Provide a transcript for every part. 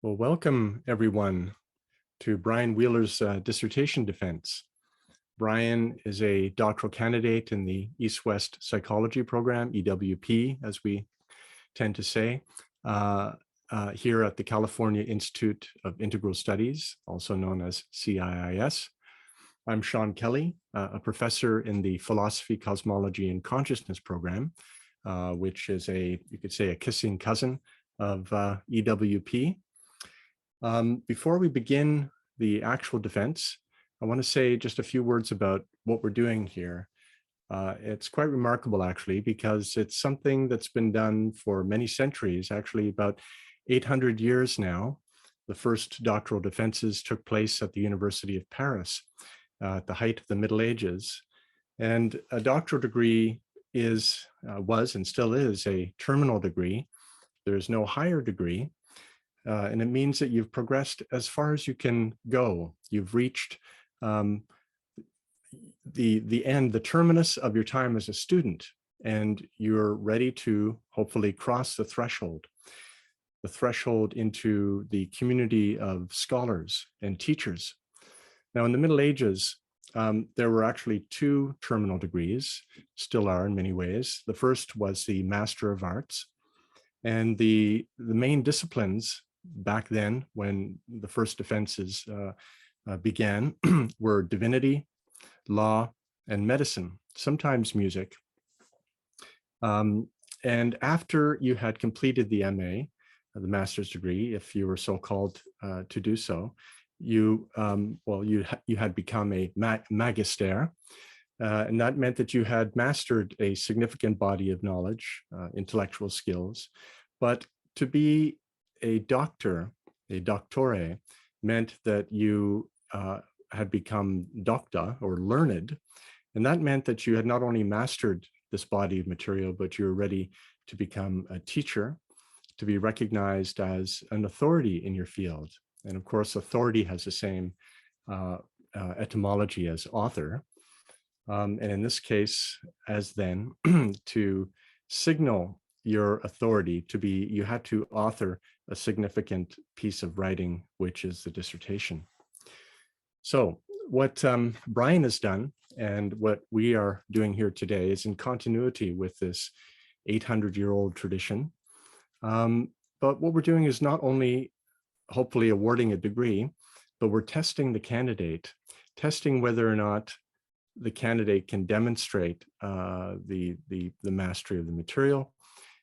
Well, welcome everyone to Brian Wheeler's dissertation defense. Brian is a doctoral candidate in the East-West Psychology program, EWP, as we tend to say, here at the California Institute of Integral Studies, also known as CIIS. I'm Sean Kelly, a professor in the Philosophy, Cosmology, and Consciousness program, which is you could say, a kissing cousin of EWP. Before we begin the actual defense, I want to say just a few words about what we're doing here. It's quite remarkable, actually, because it's something that's been done for many centuries, actually about 800 years now. The first doctoral defenses took place at the University of Paris at the height of the Middle Ages. And a doctoral degree was and still is a terminal degree. There is no higher degree. And it means that you've progressed as far as you can go. You've reached the end, the terminus of your time as a student, and you're ready to hopefully cross the threshold into the community of scholars and teachers. Now, in the Middle Ages, there were actually two terminal degrees, still are in many ways. The first was the Master of Arts, and the main disciplines back then, when the first defenses began, were divinity, law, and medicine, sometimes music. And after you had completed the MA, the master's degree, if you were so called to do so, you had become a magister, and that meant that you had mastered a significant body of knowledge, intellectual skills. But to be a doctor, a doctore, meant that you had become docta, or learned, and that meant that you had not only mastered this body of material, but you were ready to become a teacher, to be recognized as an authority in your field. And of course, authority has the same etymology as author. And in this case, as then, to signal your authority you had to author a significant piece of writing, which is the dissertation. So what Brian has done and what we are doing here today is in continuity with this 800-year-old tradition. But what we're doing is not only hopefully awarding a degree, but we're testing the candidate, testing whether or not the candidate can demonstrate the mastery of the material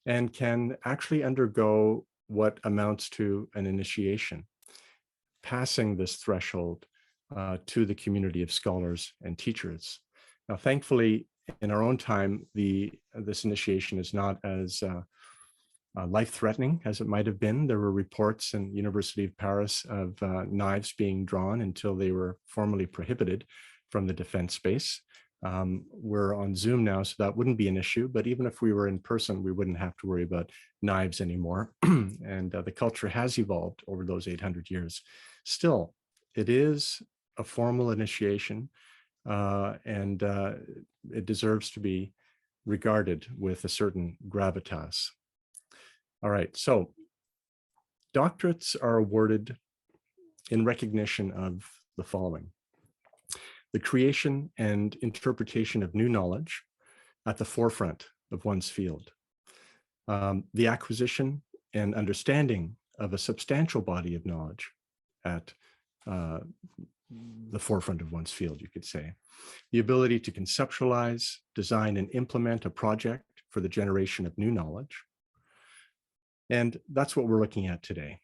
and can actually undergo what amounts to an initiation, passing this threshold to the community of scholars and teachers. Now, thankfully, in our own time, this initiation is not as life-threatening as it might have been. There were reports in the University of Paris of knives being drawn until they were formally prohibited from the defense space. We're on Zoom now, so that wouldn't be an issue, but even if we were in person, we wouldn't have to worry about knives anymore. And the culture has evolved over those 800 years. Still, it is a formal initiation, and it deserves to be regarded with a certain gravitas. All right, so doctorates are awarded in recognition of the following: the creation and interpretation of new knowledge at the forefront of one's field, the acquisition and understanding of a substantial body of knowledge at the forefront of one's field, you could say, the ability to conceptualize, design, and implement a project for the generation of new knowledge. And that's what we're looking at today.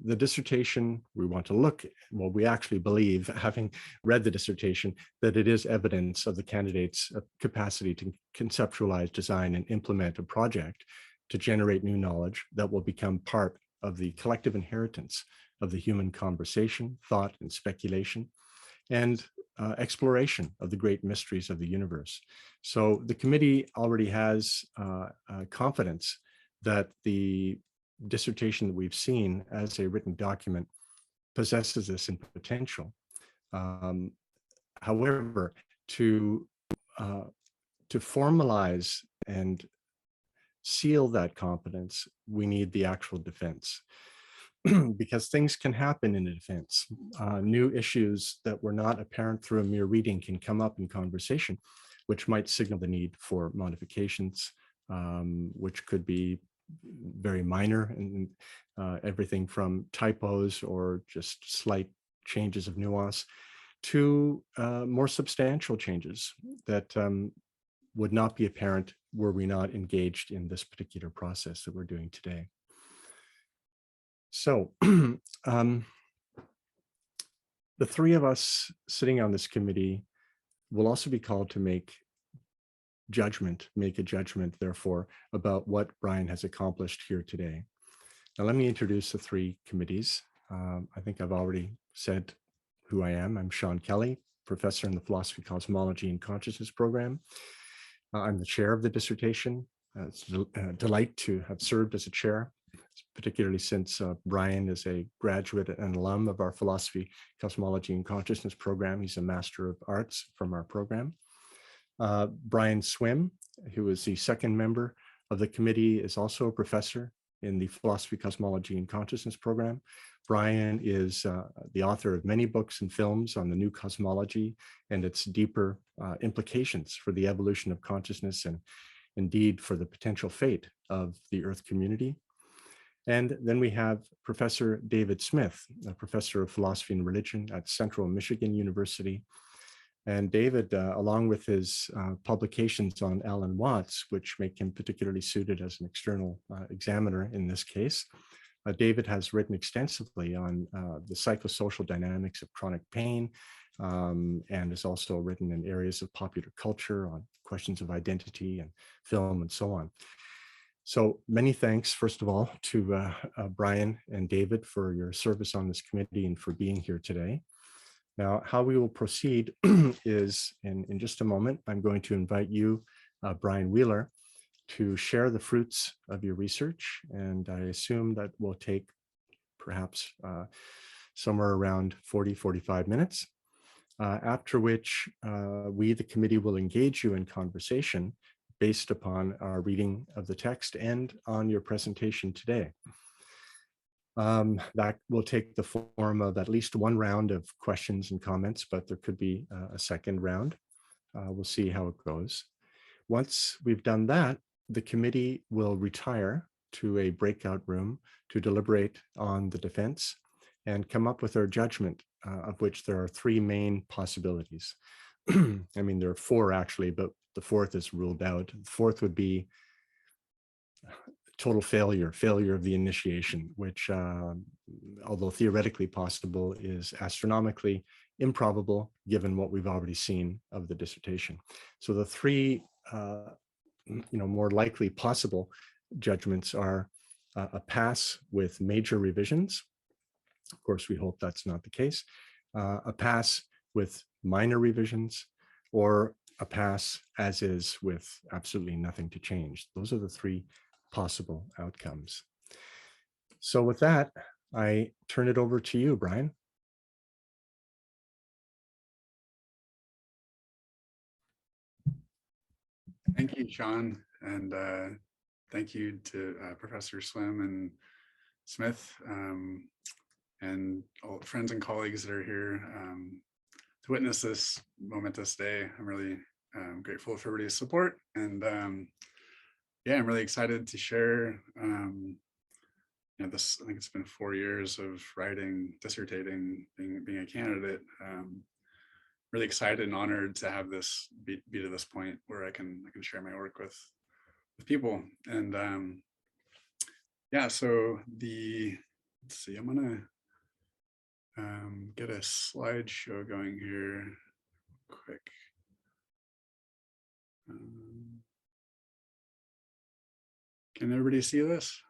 The dissertation, we want to look, well, we actually believe, having read the dissertation, that it is evidence of the candidate's capacity to conceptualize, design, and implement a project to generate new knowledge that will become part of the collective inheritance of the human conversation, thought, and speculation, and exploration of the great mysteries of the universe. So the committee already has confidence that the dissertation that we've seen as a written document possesses this in potential. However, to formalize and seal that competence, we need the actual defense. because things can happen in a defense. New issues that were not apparent through a mere reading can come up in conversation, which might signal the need for modifications, which could be very minor, and everything from typos or just slight changes of nuance to more substantial changes that would not be apparent were we not engaged in this particular process that we're doing today. So the three of us sitting on this committee will also be called to make a judgment, therefore, about what Brian has accomplished here today. Now, let me introduce the three committees. I think I've already said who I am. I'm Sean Kelly, professor in the Philosophy, Cosmology, and Consciousness program. I'm the chair of the dissertation. It's a delight to have served as a chair, particularly since Brian is a graduate and alum of our Philosophy, Cosmology, and Consciousness program. He's a Master of Arts from our program. Brian Swim, who is the second member of the committee, is also a professor in the Philosophy, Cosmology, and Consciousness program. Brian is the author of many books and films on the new cosmology and its deeper implications for the evolution of consciousness and indeed for the potential fate of the Earth community. And then we have Professor David Smith, a professor of philosophy and religion at Central Michigan University. And David, along with his publications on Alan Watts, which make him particularly suited as an external examiner in this case, David has written extensively on the psychosocial dynamics of chronic pain, and has also written in areas of popular culture on questions of identity and film and so on. So many thanks, first of all, to Brian and David for your service on this committee and for being here today. Now, how we will proceed is in just a moment, I'm going to invite you, Brian Wheeler, to share the fruits of your research. And I assume that will take perhaps somewhere around 45 minutes, after which we, the committee, will engage you in conversation based upon our reading of the text and on your presentation today. That will take the form of at least one round of questions and comments, but there could be a second round. We'll see how it goes. Once we've done that, the committee will retire to a breakout room to deliberate on the defense and come up with our judgment, of which there are three main possibilities. I mean, there are four actually, but the fourth is ruled out. The fourth would be total failure of the initiation, which, although theoretically possible, is astronomically improbable given what we've already seen of the dissertation. So the three more likely possible judgments are a pass with major revisions. Of course, we hope that's not the case. A pass with minor revisions, or a pass as is with absolutely nothing to change. Those are the three possible outcomes. So with that, I turn it over to you, Brian. Thank you, Sean, and thank you to Professor Swim and Smith, and all friends and colleagues that are here to witness this momentous day. I'm really grateful for everybody's support, and yeah, I'm really excited to share. This, I think it's been 4 years of writing, dissertating, being a candidate. Really excited and honored to have this be to this point where I can share my work with people. And yeah, so let's see, I'm gonna get a slideshow going here quick. Can everybody see this?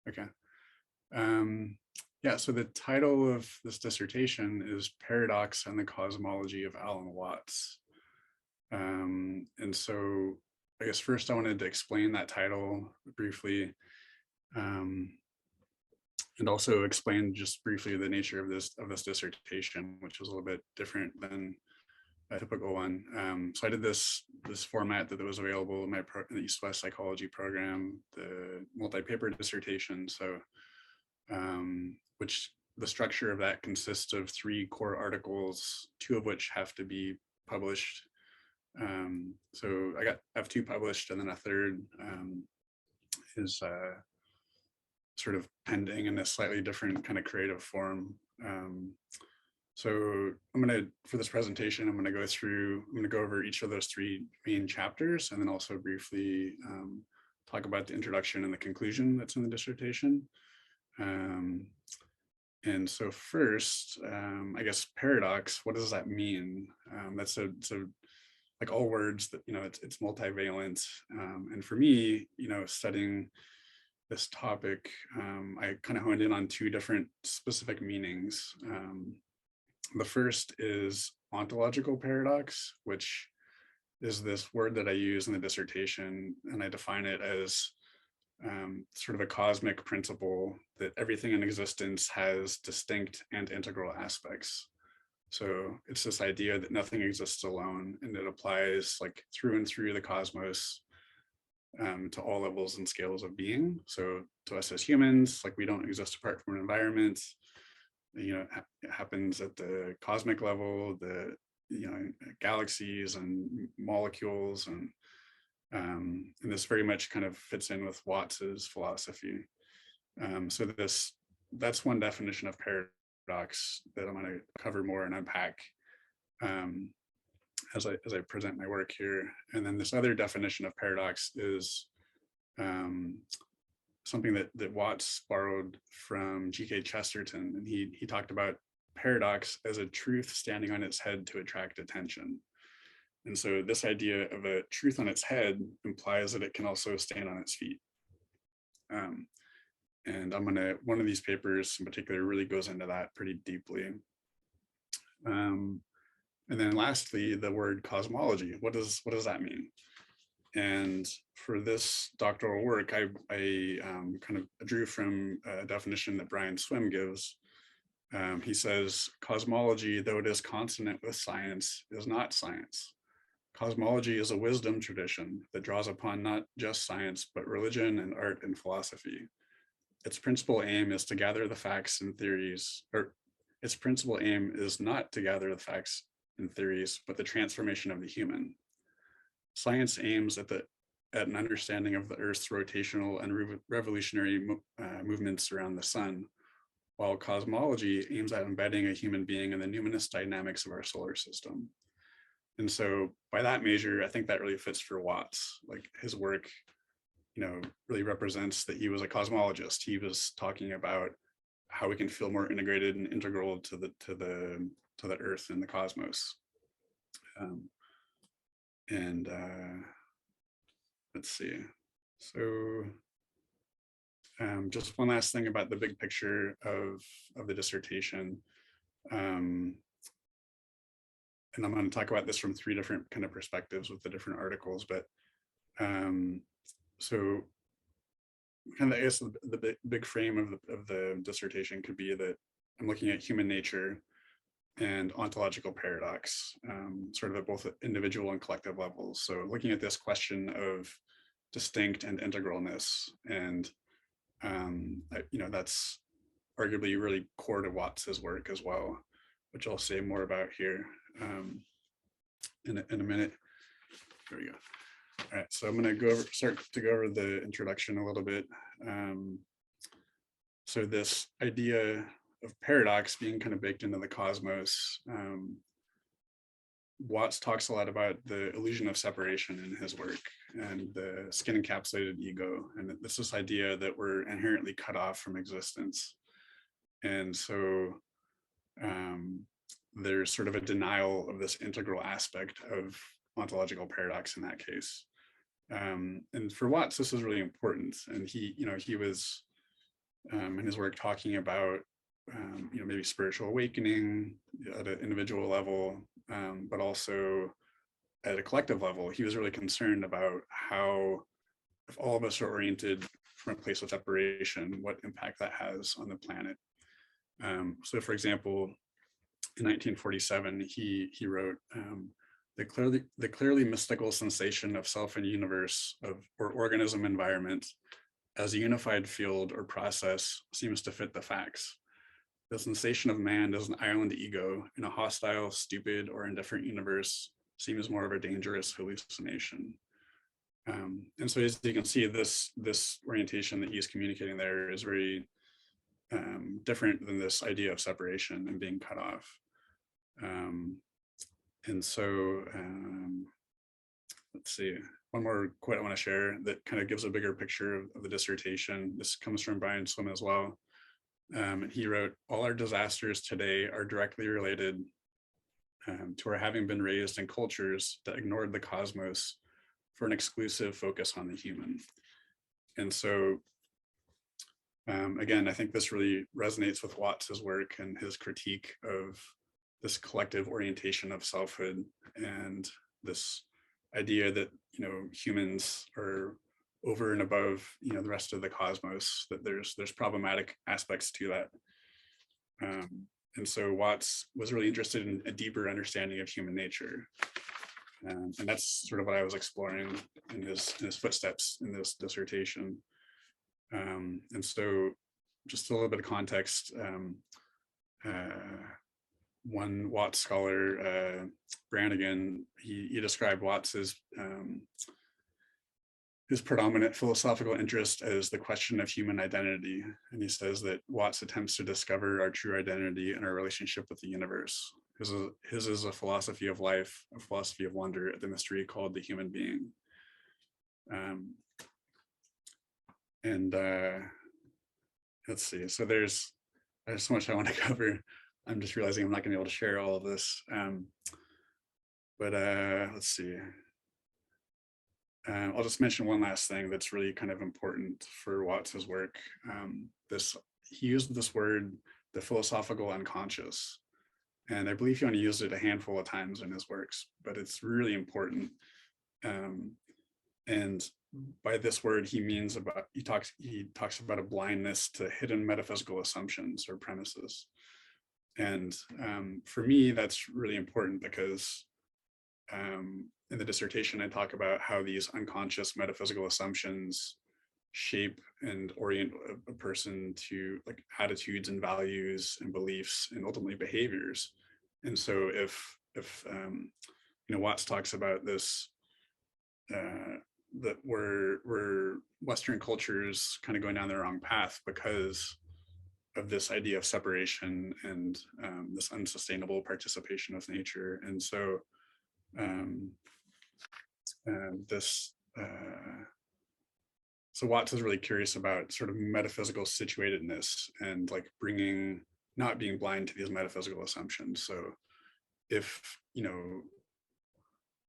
Okay. Yeah, so the title of this dissertation is Paradox and the Cosmology of Alan Watts. And so I guess first I wanted to explain that title briefly, and also explain just briefly the nature of this dissertation, which is a little bit different than a typical one. So I did this format that was available in the East West Psychology program, the multi-paper dissertation. So which the structure of that consists of 3 core articles, 2 of which have to be published. So I have 2 published, and then a third is sort of pending in a slightly different kind of creative form. So for this presentation, I'm going to go over each of those 3 main chapters, and then also briefly talk about the introduction and the conclusion that's in the dissertation. And so first, I guess paradox, what does that mean? That's like all words that, it's multivalent. And for me, studying this topic, I kind of honed in on 2 different specific meanings. The first is ontological paradox, which is this word that I use in the dissertation, and I define it as sort of a cosmic principle that everything in existence has distinct and integral aspects. So it's this idea that nothing exists alone, and it applies like through and through the cosmos to all levels and scales of being. So to us as humans, like we don't exist apart from an environment. It happens at the cosmic level, the galaxies and molecules, and this very much kind of fits in with Watts's philosophy. So that's one definition of paradox that I'm going to cover more and unpack as I present my work here. And then this other definition of paradox is something that Watts borrowed from G.K. Chesterton, and he talked about paradox as a truth standing on its head to attract attention. And so this idea of a truth on its head implies that it can also stand on its feet. And one of these papers in particular really goes into that pretty deeply. And then lastly, the word cosmology. What does that mean? And for this doctoral work, I kind of drew from a definition that Brian Swim gives. He says, cosmology, though it is consonant with science, is not science. Cosmology is a wisdom tradition that draws upon not just science, but religion and art and philosophy. Its principal aim is to gather the facts and theories, or its principal aim is not to gather the facts and theories, but the transformation of the human. Science aims at an understanding of the Earth's rotational and revolutionary movements around the sun, while cosmology aims at embedding a human being in the numinous dynamics of our solar system. And so by that measure, I think that really fits for Watts. Like his work, really represents that he was a cosmologist. He was talking about how we can feel more integrated and integral to the Earth and the cosmos. Let's see. So just one last thing about the big picture of the dissertation. And I'm going to talk about this from 3 different kind of perspectives with the different articles, but so kind of, I guess the big frame of the dissertation could be that I'm looking at human nature and ontological paradox, sort of at both individual and collective levels. So looking at this question of distinct and integralness, and that's arguably really core to Watts's work as well, which I'll say more about here in a minute. There we go. All right, so I'm going to start to go over the introduction a little bit. So this idea of paradox being kind of baked into the cosmos, Watts talks a lot about the illusion of separation in his work and the skin encapsulated ego, and this idea that we're inherently cut off from existence. And so there's sort of a denial of this integral aspect of ontological paradox in that case. And for Watts, this is really important. And he was in his work talking about maybe spiritual awakening at an individual level, but also at a collective level. He was really concerned about how, if all of us are oriented from a place of separation, what impact that has on the planet. So for example, in 1947, he wrote, the clearly mystical sensation of self and universe or organism environment as a unified field or process seems to fit the facts. The sensation of man as an island ego in a hostile, stupid, or indifferent universe seems more of a dangerous hallucination. And so as you can see, this orientation that he's communicating there is very different than this idea of separation and being cut off. And so let's see, one more quote I want to share that kind of gives a bigger picture of the dissertation. This comes from Brian Swim as well. And he wrote, "All our disasters today are directly related to our having been raised in cultures that ignored the cosmos for an exclusive focus on the human." And so, again, I think this really resonates with Watts's work and his critique of this collective orientation of selfhood and this idea that, humans are over and above, the rest of the cosmos, that there's problematic aspects to that. And so Watts was really interested in a deeper understanding of human nature. And that's sort of what I was exploring in his footsteps in this dissertation. And so just a little bit of context, one Watts scholar, Brannigan, he described Watts as his predominant philosophical interest as the question of human identity. And he says that Watts attempts to discover our true identity and our relationship with the universe. His is a philosophy of life, a philosophy of wonder, the mystery called the human being. Let's see, so there's so much I want to cover. I'm just realizing I'm not gonna be able to share all of this. But let's see. I'll just mention one last thing that's really kind of important for Watts's work. He used this word, the philosophical unconscious. And I believe he only used it a handful of times in his works, but it's really important. And by this word, he talks about a blindness to hidden metaphysical assumptions or premises. And for me, that's really important because in the dissertation, I talk about how these unconscious metaphysical assumptions shape and orient a person to like attitudes and values and beliefs and ultimately behaviors. And so if Watts talks about this, that we're Western cultures kind of going down the wrong path because of this idea of separation and this unsustainable participation with nature. And so so Watts is really curious about sort of metaphysical situatedness and like not being blind to these metaphysical assumptions. So if,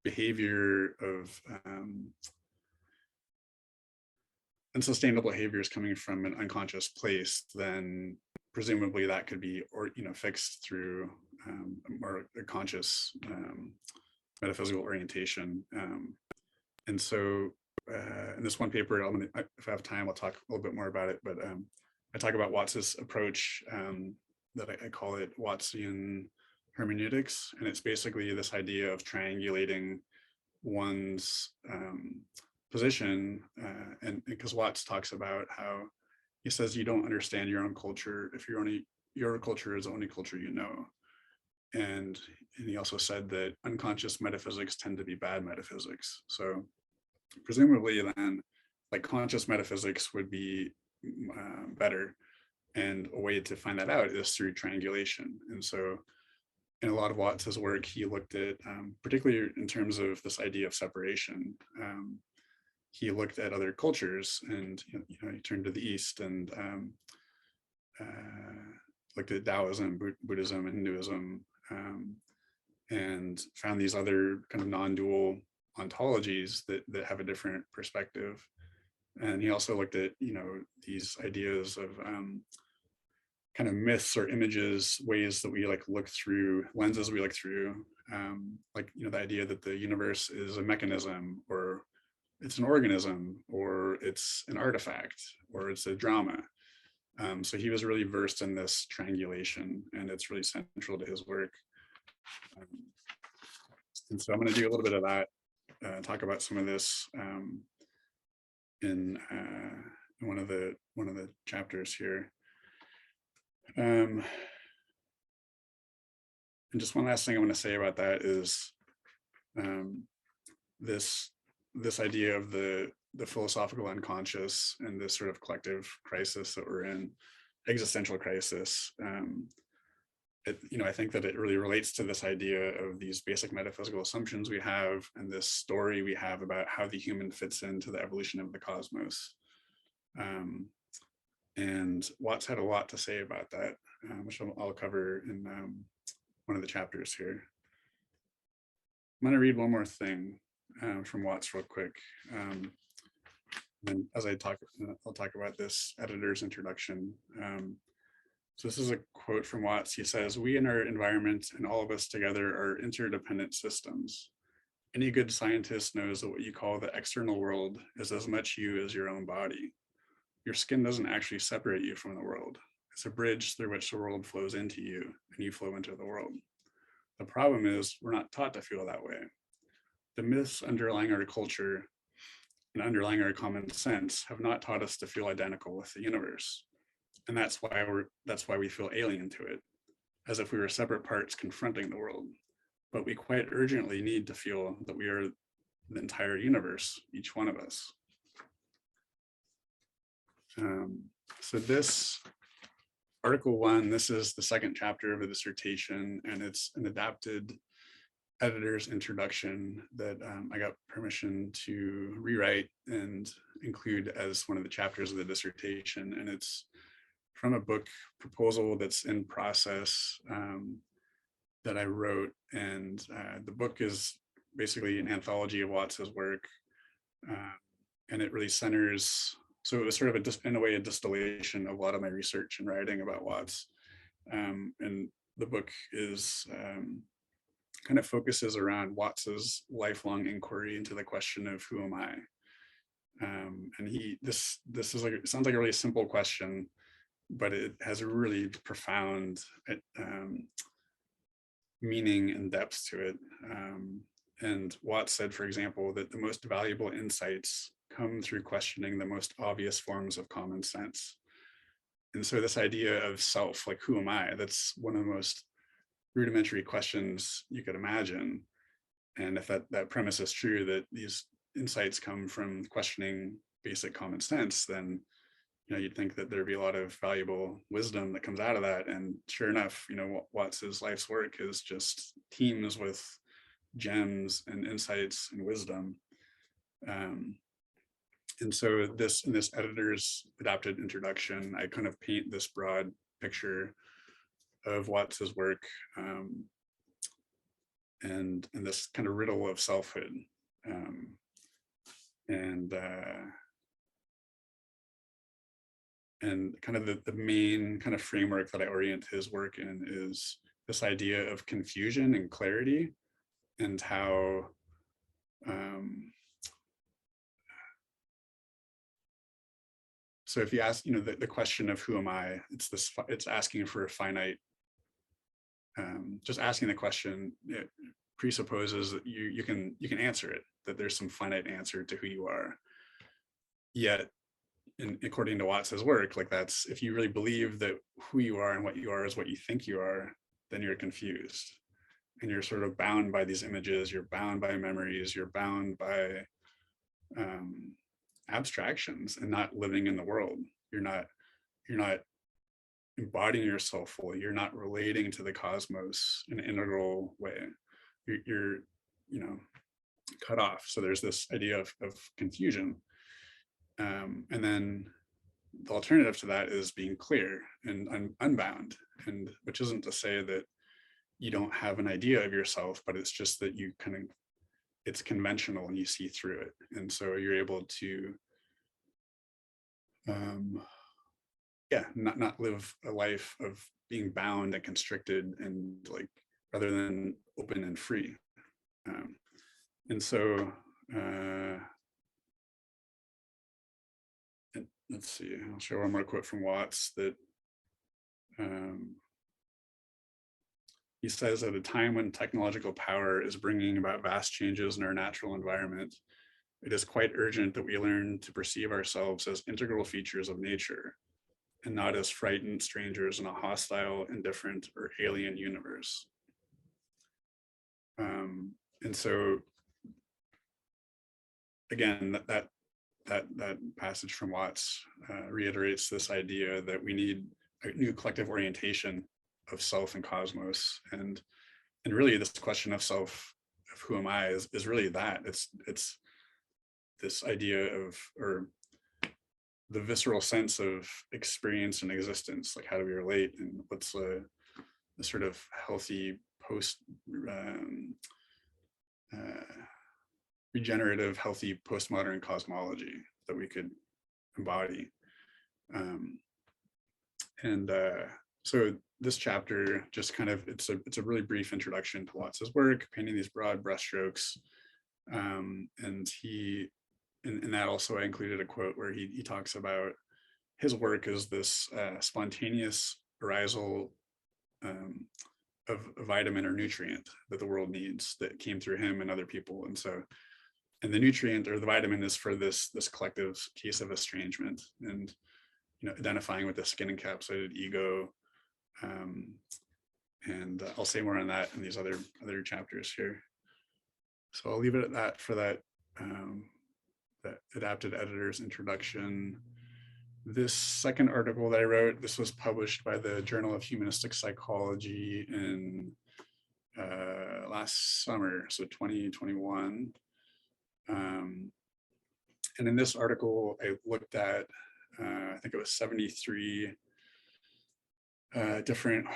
behavior of unsustainable behavior is coming from an unconscious place, then presumably that could be, fixed through more a conscious metaphysical orientation. And so in this one paper, if I have time, I'll talk a little bit more about it, but I talk about Watts's approach that I call it Wattsian hermeneutics. And it's basically this idea of triangulating one's position. And because Watts talks about how he says you don't understand your own culture if your culture is the only culture you know. And he also said that unconscious metaphysics tend to be bad metaphysics. So presumably then, like conscious metaphysics would be better. And a way to find that out is through triangulation. And so in a lot of Watts's work, he looked at, particularly in terms of this idea of separation, he looked at other cultures and he turned to the East and looked at Taoism, Buddhism, and Hinduism, and found these other kind of non-dual ontologies that have a different perspective. And he also looked at these ideas of kind of myths or images, ways that we like look through, lenses we look through, like the idea that the universe is a mechanism, or it's an organism, or it's an artifact, or it's a drama. So he was really versed in this triangulation, and it's really central to his work. And so I'm going to do a little bit of that, talk about some of this in one of the chapters here. And just one last thing I want to say about that is this idea of the philosophical unconscious and this sort of collective crisis that we're in, existential crisis. I think that it really relates to this idea of these basic metaphysical assumptions we have and this story we have about how the human fits into the evolution of the cosmos. And Watts had a lot to say about that, which I'll cover in one of the chapters here. I'm going to read one more thing from Watts real quick. And as I'll talk about this editor's introduction. So this is a quote from Watts. He says, "We in our environment and all of us together are interdependent systems. Any good scientist knows that what you call the external world is as much you as your own body. Your skin doesn't actually separate you from the world. It's a bridge through which the world flows into you and you flow into the world. The problem is we're not taught to feel that way. The myths underlying our culture and underlying our common sense have not taught us to feel identical with the universe. And that's why we feel alien to it, as if we were separate parts confronting the world. But we quite urgently need to feel that we are the entire universe, each one of us." So this article 1, this is the second chapter of a dissertation, and it's an adapted editor's introduction that I got permission to rewrite and include as one of the chapters of the dissertation. And it's from a book proposal that's in process that I wrote. And the book is basically an anthology of Watts's work. And it really centers, so it was sort of in a way, a distillation of a lot of my research and writing about Watts. And the book is kind of focuses around Watts's lifelong inquiry into the question of who am I? And this is like, it sounds like a really simple question, but it has a really profound meaning and depth to it. And Watts said, for example, that the most valuable insights come through questioning the most obvious forms of common sense. And so this idea of self, like who am I? That's one of the most rudimentary questions you could imagine. And if that premise is true, that these insights come from questioning basic common sense, then you'd think that there'd be a lot of valuable wisdom that comes out of that. And sure enough, Watts's life's work is just teems with gems and insights and wisdom. And so in this editor's adapted introduction, I kind of paint this broad picture of Watts's work and this kind of riddle of selfhood. And kind of the main kind of framework that I orient his work in is this idea of confusion and clarity, and how so if you ask, the question of who am I, it's asking for a finite, just asking the question, it presupposes that you can answer it, that there's some finite answer to who you are. Yet, according to Watts's work, like that's, if you really believe that who you are and what you are is what you think you are, then you're confused. And you're sort of bound by these images, you're bound by memories, you're bound by abstractions and not living in the world. You're not embodying yourself fully. You're not relating to the cosmos in an integral way. You're cut off. So there's this idea of confusion. And then the alternative to that is being clear and unbound, and which isn't to say that you don't have an idea of yourself, but it's just that you kind of, it's conventional and you see through it. And so you're able to not live a life of being bound and constricted, and like, rather than open and free. And so let's see, I'll show one more quote from Watts that he says, at a time when technological power is bringing about vast changes in our natural environment, it is quite urgent that we learn to perceive ourselves as integral features of nature and not as frightened strangers in a hostile, indifferent, or alien universe. And so, again, that passage from Watts reiterates this idea that we need a new collective orientation of self and cosmos, and really this question of self, of who am I, is really that. It's this idea of, or the visceral sense of experience and existence, like how do we relate, and what's the sort of healthy post regenerative, healthy postmodern cosmology that we could embody. So this chapter just kind of, it's a really brief introduction to Watts's work, painting these broad brushstrokes. And in that also I included a quote where he talks about his work as this spontaneous arisal of a vitamin or nutrient that the world needs, that came through him and other people. And the nutrient or the vitamin is for this collective case of estrangement, and identifying with the skin encapsulated ego. And I'll say more on that in these other chapters here. So I'll leave it at that for that adapted editor's introduction. This second article that I wrote, this was published by the Journal of Humanistic Psychology in last summer, so 2021. And in this article, I looked at, I think it was 73 different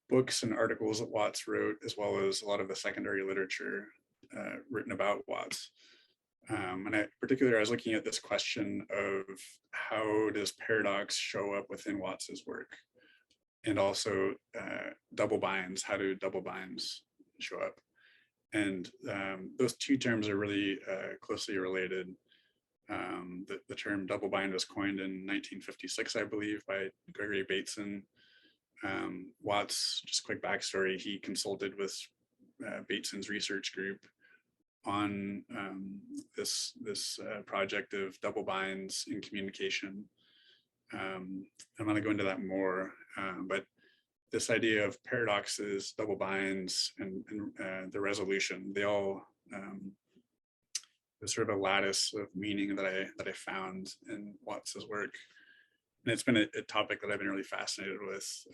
books and articles that Watts wrote, as well as a lot of the secondary literature written about Watts. And particularly, I was looking at this question of how does paradox show up within Watts's work, and also double binds. How do double binds show up? And those two terms are really closely related. The term double bind was coined in 1956, I believe, by Gregory Bateson. Watts, just quick backstory, he consulted with Bateson's research group on this project of double binds in communication. I'm going to go into that more, but this idea of paradoxes, double binds, and the resolution, they all, there's sort of a lattice of meaning that I found in Watts's work. And it's been a topic that I've been really fascinated with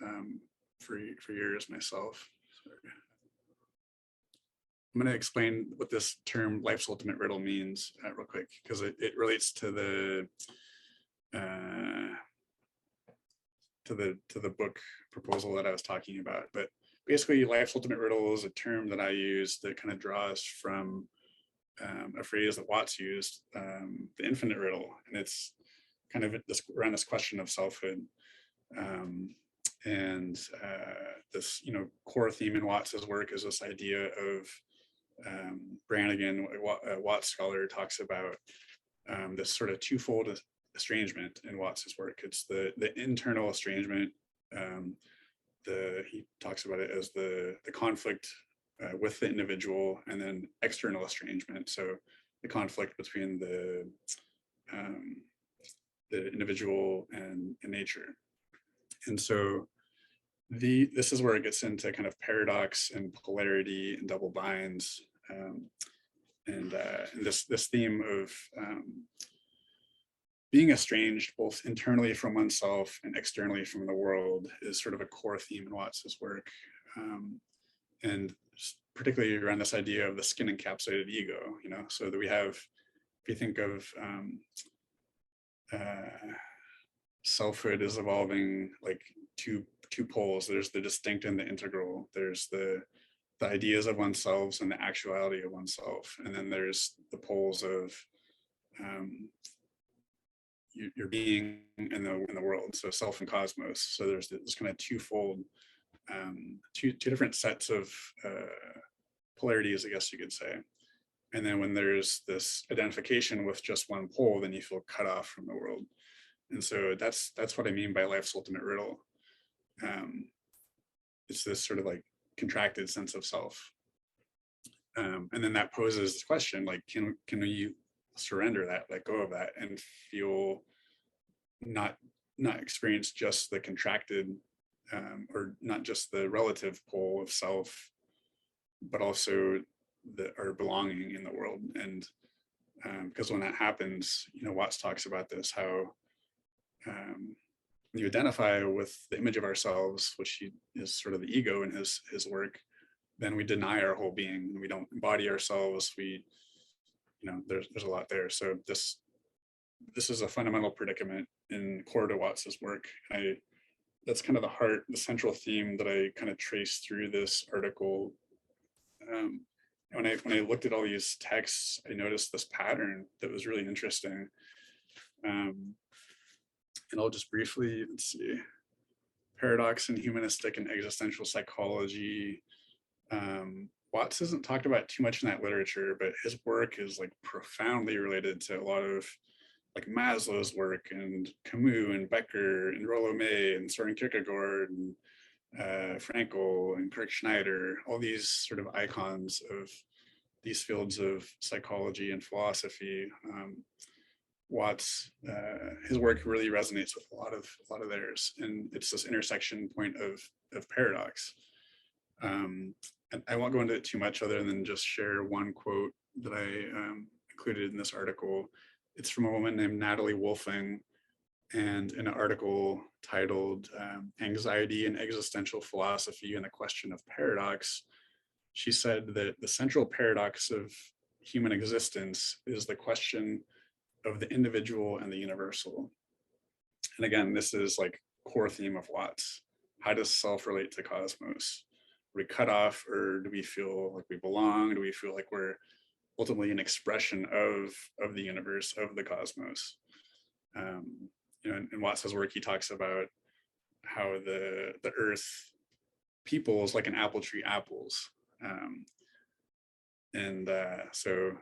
for years myself. Sorry. I'm going to explain what this term life's ultimate riddle means real quick, because it relates to the book proposal that I was talking about. But basically, life's ultimate riddle is a term that I use that kind of draws from a phrase that Watts used, the infinite riddle, and it's kind of around this question of selfhood. And this, core theme in Watts's work is this idea of Brannigan, a Watts scholar, talks about this sort of twofold estrangement in Watts's work. It's the internal estrangement. He talks about it as the conflict with the individual, and then external estrangement. So the conflict between the individual and nature. And so this is where it gets into kind of paradox and polarity and double binds. And this theme of being estranged both internally from oneself and externally from the world is sort of a core theme in Watts's work. And particularly around this idea of the skin encapsulated ego, so that we have, if you think of selfhood is evolving like two poles. There's the distinct and the integral. There's the ideas of oneself and the actuality of oneself, and then there's the poles of your being in the world. So self and cosmos. So there's this kind of twofold, two different sets of polarities, I guess you could say. And then when there's this identification with just one pole, then you feel cut off from the world. And so that's what I mean by life's ultimate riddle. It's this sort of like contracted sense of self. And then that poses this question, like, can we surrender that, let go of that, and feel not experience just the contracted or not just the relative pole of self, but also our belonging in the world. And because when that happens, Watts talks about this, how when you identify with the image of ourselves, which is sort of the ego in his work, then we deny our whole being. We don't embody ourselves. There's a lot there. So this is a fundamental predicament in core to Watts's work. That's kind of the central theme that I kind of trace through this article. When I looked at all these texts, I noticed this pattern that was really interesting. And I'll just briefly, let's see, paradox in humanistic and existential psychology. Watts isn't talked about too much in that literature, but his work is like profoundly related to a lot of like Maslow's work and Camus and Becker and Rollo May and Soren Kierkegaard and Frankl and Kurt Schneider, all these sort of icons of these fields of psychology and philosophy. Watts, his work really resonates with a lot of theirs, and it's this intersection point of paradox. And I won't go into it too much other than just share one quote that I included in this article. It's from a woman named Natalie Wolfing, and in an article titled Anxiety and Existential Philosophy and the Question of Paradox, she said that the central paradox of human existence is the question of the individual and the universal. And again, this is like core theme of Watts. How does self relate to cosmos? Are we cut off, or do we feel like we belong? Do we feel like we're ultimately an expression of the universe, of the cosmos? In Watts's work, he talks about how the earth peoples like an apple tree apples. So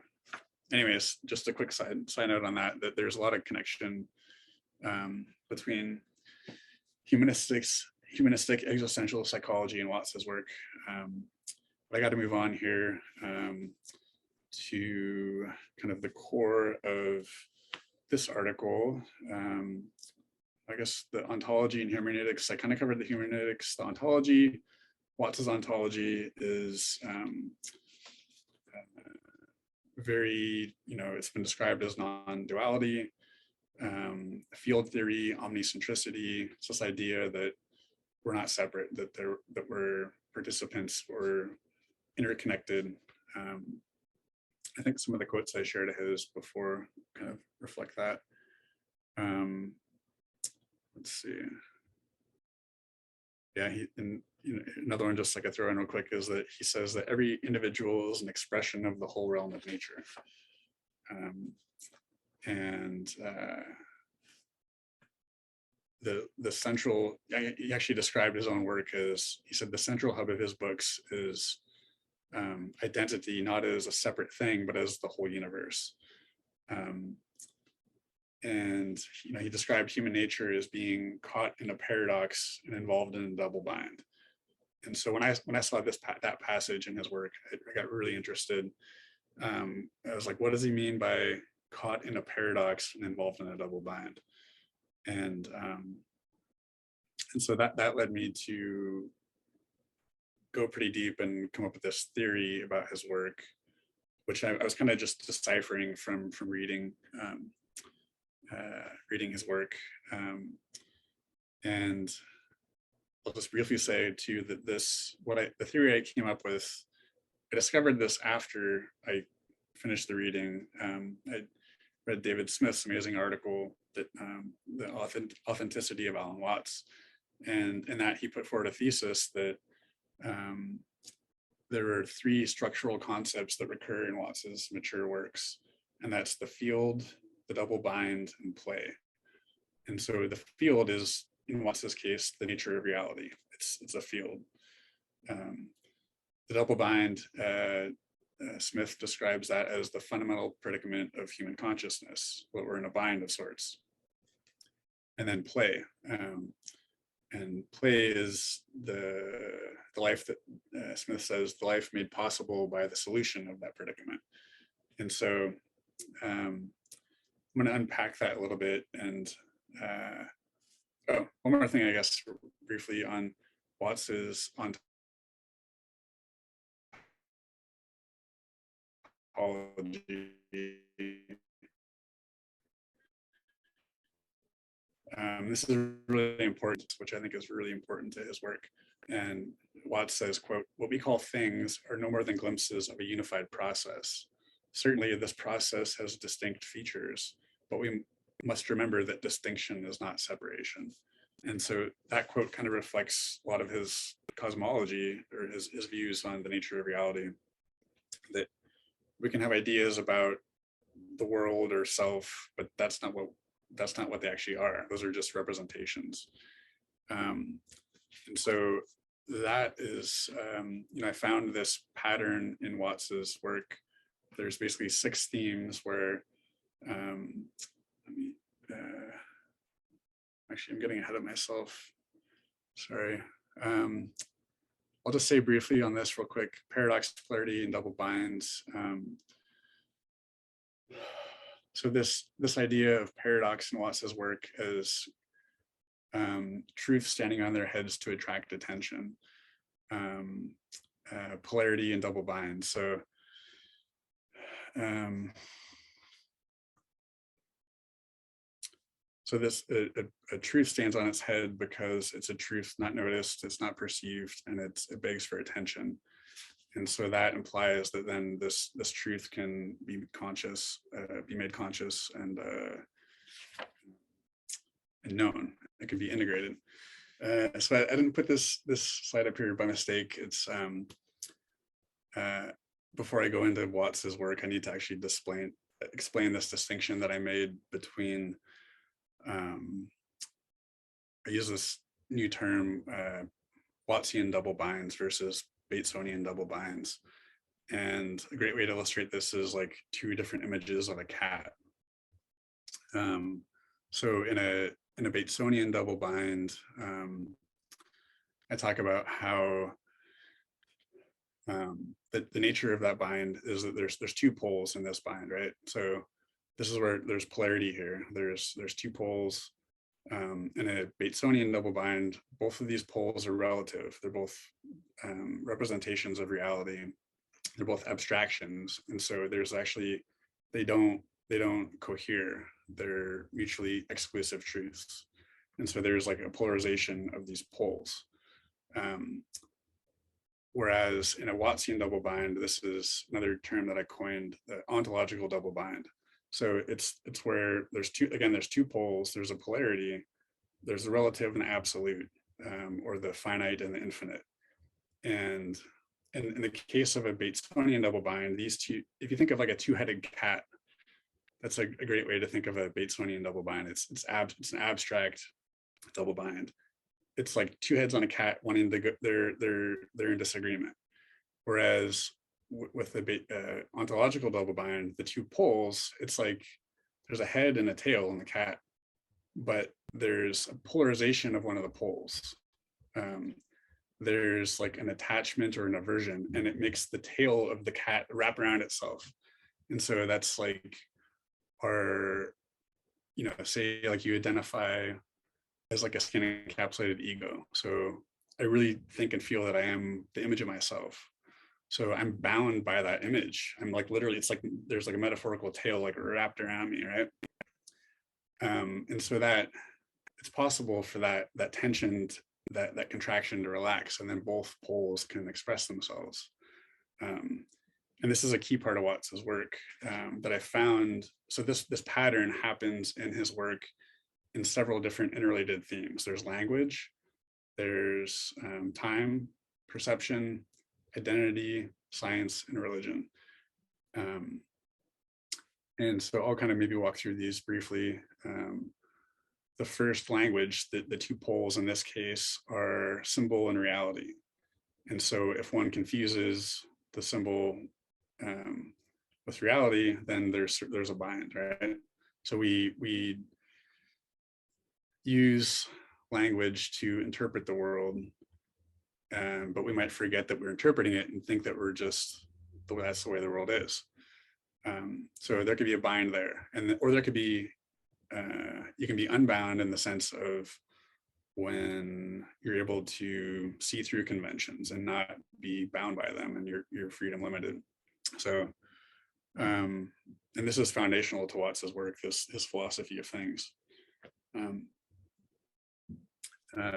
anyways, just a quick side note on that there's a lot of connection between humanistic existential psychology and Watts's work. But I got to move on here to kind of the core of this article. I guess the ontology and hermeneutics, I kind of covered the hermeneutics, the ontology. Watts's ontology is very, it's been described as non-duality, field theory, omnicentricity. It's this idea that we're not separate, that we're participants, or interconnected. I think some of the quotes I shared of his before kind of reflect that. Let's see. Yeah, another one just like I throw in real quick is that he says that every individual is an expression of the whole realm of nature. The central, he actually described his own work as, he said the central hub of his books is identity, not as a separate thing, but as the whole universe. And he described human nature as being caught in a paradox and involved in a double bind. And so when I saw that passage in his work, I got really interested. I was like, what does he mean by caught in a paradox and involved in a double bind? And so that led me to go pretty deep and come up with this theory about his work, which I was kind of just deciphering from reading his work. And I'll just briefly say too that the theory I came up with, I discovered this after I finished the reading. I read David Smith's amazing article that the authenticity of Alan Watts, and in that he put forward a thesis that there are three structural concepts that recur in Watts's mature works, and that's the field, the double bind, and play. And so the field is, in Watts's case, the nature of reality. It's a field. The double bind, Smith describes that as the fundamental predicament of human consciousness, what we're in a bind of sorts. And then play. And play is the life that Smith says, the life made possible by the solution of that predicament. And so I'm going to unpack that a little bit. And oh, one more thing, I guess, briefly on Watts's ontology. This is really important, which I think is really important to his work. And Watts says, quote, "What we call things are no more than glimpses of a unified process. Certainly this process has distinct features, but we must remember that distinction is not separation." And so that quote kind of reflects a lot of his cosmology, or his views on the nature of reality, that we can have ideas about the world or self, but that's not what they actually are. Those are just representations. And so that is, I found this pattern in Watts's work. There's basically 6 themes where, actually, I'm getting ahead of myself. Sorry. I'll just say briefly on this real quick: paradox, polarity, and double binds. So this idea of paradox in Watts's work is truth standing on their heads to attract attention, polarity and double bind. So this a truth stands on its head because it's a truth not noticed, it's not perceived, and it begs for attention. And so that implies that then this truth can be conscious, be made conscious, and known. It can be integrated. So I didn't put this slide up here by mistake. It's before I go into Watts's work, I need to actually explain this distinction that I made between. I use this new term, Wattsian double binds versus Batesonian double binds. And a great way to illustrate this is like 2 different images of a cat. So in a Batesonian double bind, I talk about how the nature of that bind is that there's 2 poles in this bind, right? So this is where there's polarity here. There's 2 poles. In a Batesonian double bind, both of these poles are relative. They're both representations of reality. They're both abstractions, and so there's actually they don't cohere. They're mutually exclusive truths, and so there's like a polarization of these poles. Whereas in a Wattsian double bind, this is another term that I coined, the ontological double bind. So it's where there's 2 poles. There's a polarity. There's the relative and the absolute, or the finite and the infinite. And in the case of a Batesonian double bind, these 2, if you think of like a 2-headed cat, that's a great way to think of a Batesonian double bind. It's an abstract double bind. It's like 2 heads on a cat wanting to go. They're in disagreement. Whereas with the ontological double bind, the 2 poles, it's like there's a head and a tail in the cat, but there's a polarization of one of the poles. There's like an attachment or an aversion, and it makes the tail of the cat wrap around itself. And so that's like say like you identify as like a skin encapsulated ego. So I really think and feel that I am the image of myself. So I'm bound by that image. I'm like, literally, it's like there's like a metaphorical tail like wrapped around me, right? And so that it's possible for that tension, that contraction to relax, and then both poles can express themselves. And this is a key part of Watts's work that I found. So this pattern happens in his work in several different interrelated themes. There's language, there's time, perception, identity, science, and religion. And so I'll kind of maybe walk through these briefly. The first, language, the 2 poles in this case are symbol and reality. And so if one confuses the symbol with reality, then there's a bind, right? So we use language to interpret the world, but we might forget that we're interpreting it and think that we're just that's the way the world is. So there could be a bind there, or there could be, you can be unbound in the sense of when you're able to see through conventions and not be bound by them, and your freedom limited. So, and this is foundational to Watts's work, his philosophy of things.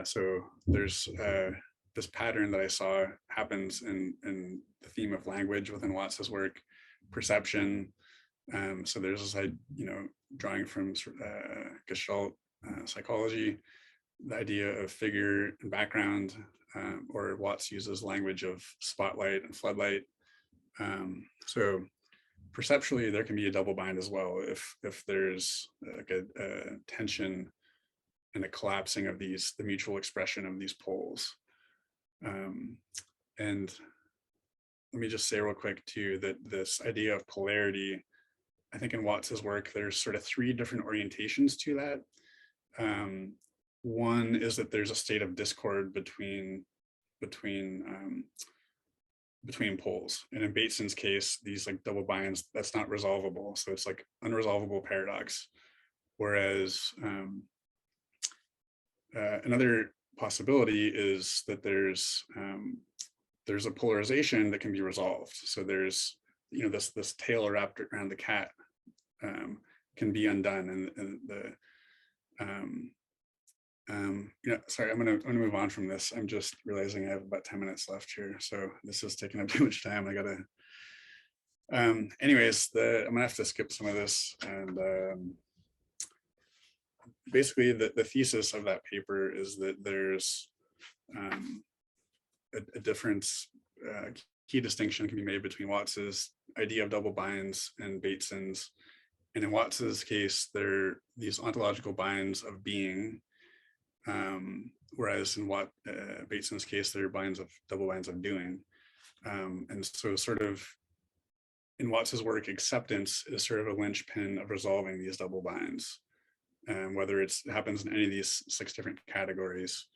So there's this pattern that I saw happens in the theme of language within Watts's work, perception. So there's this, drawing from Gestalt psychology, the idea of figure and background, or Watts uses language of spotlight and floodlight. So perceptually, there can be a double bind as well if there's like a tension and a collapsing of the mutual expression of these poles. And let me just say real quick too, that this idea of polarity, I think in Watts's work, there's sort of 3 different orientations to that. One is that there's a state of discord between poles, and in Bateson's case, these like double binds, that's not resolvable, so it's like unresolvable paradox. Whereas another possibility is that there's a polarization that can be resolved. So there's this tail wrapped around the cat can be undone, and the sorry, I'm gonna move on from this. I'm just realizing I have about 10 minutes left here, so this is taking up too much time. I gotta anyways, I'm gonna have to skip some of this. And basically the thesis of that paper is that there's a difference, key distinction can be made between Watts's idea of double binds and Bateson's. And in Watts's case, they're these ontological binds of being, whereas in Bateson's case, they're double binds of doing. And so sort of in Watts's work, acceptance is sort of a linchpin of resolving these double binds, whether it happens in any of these 6 different categories.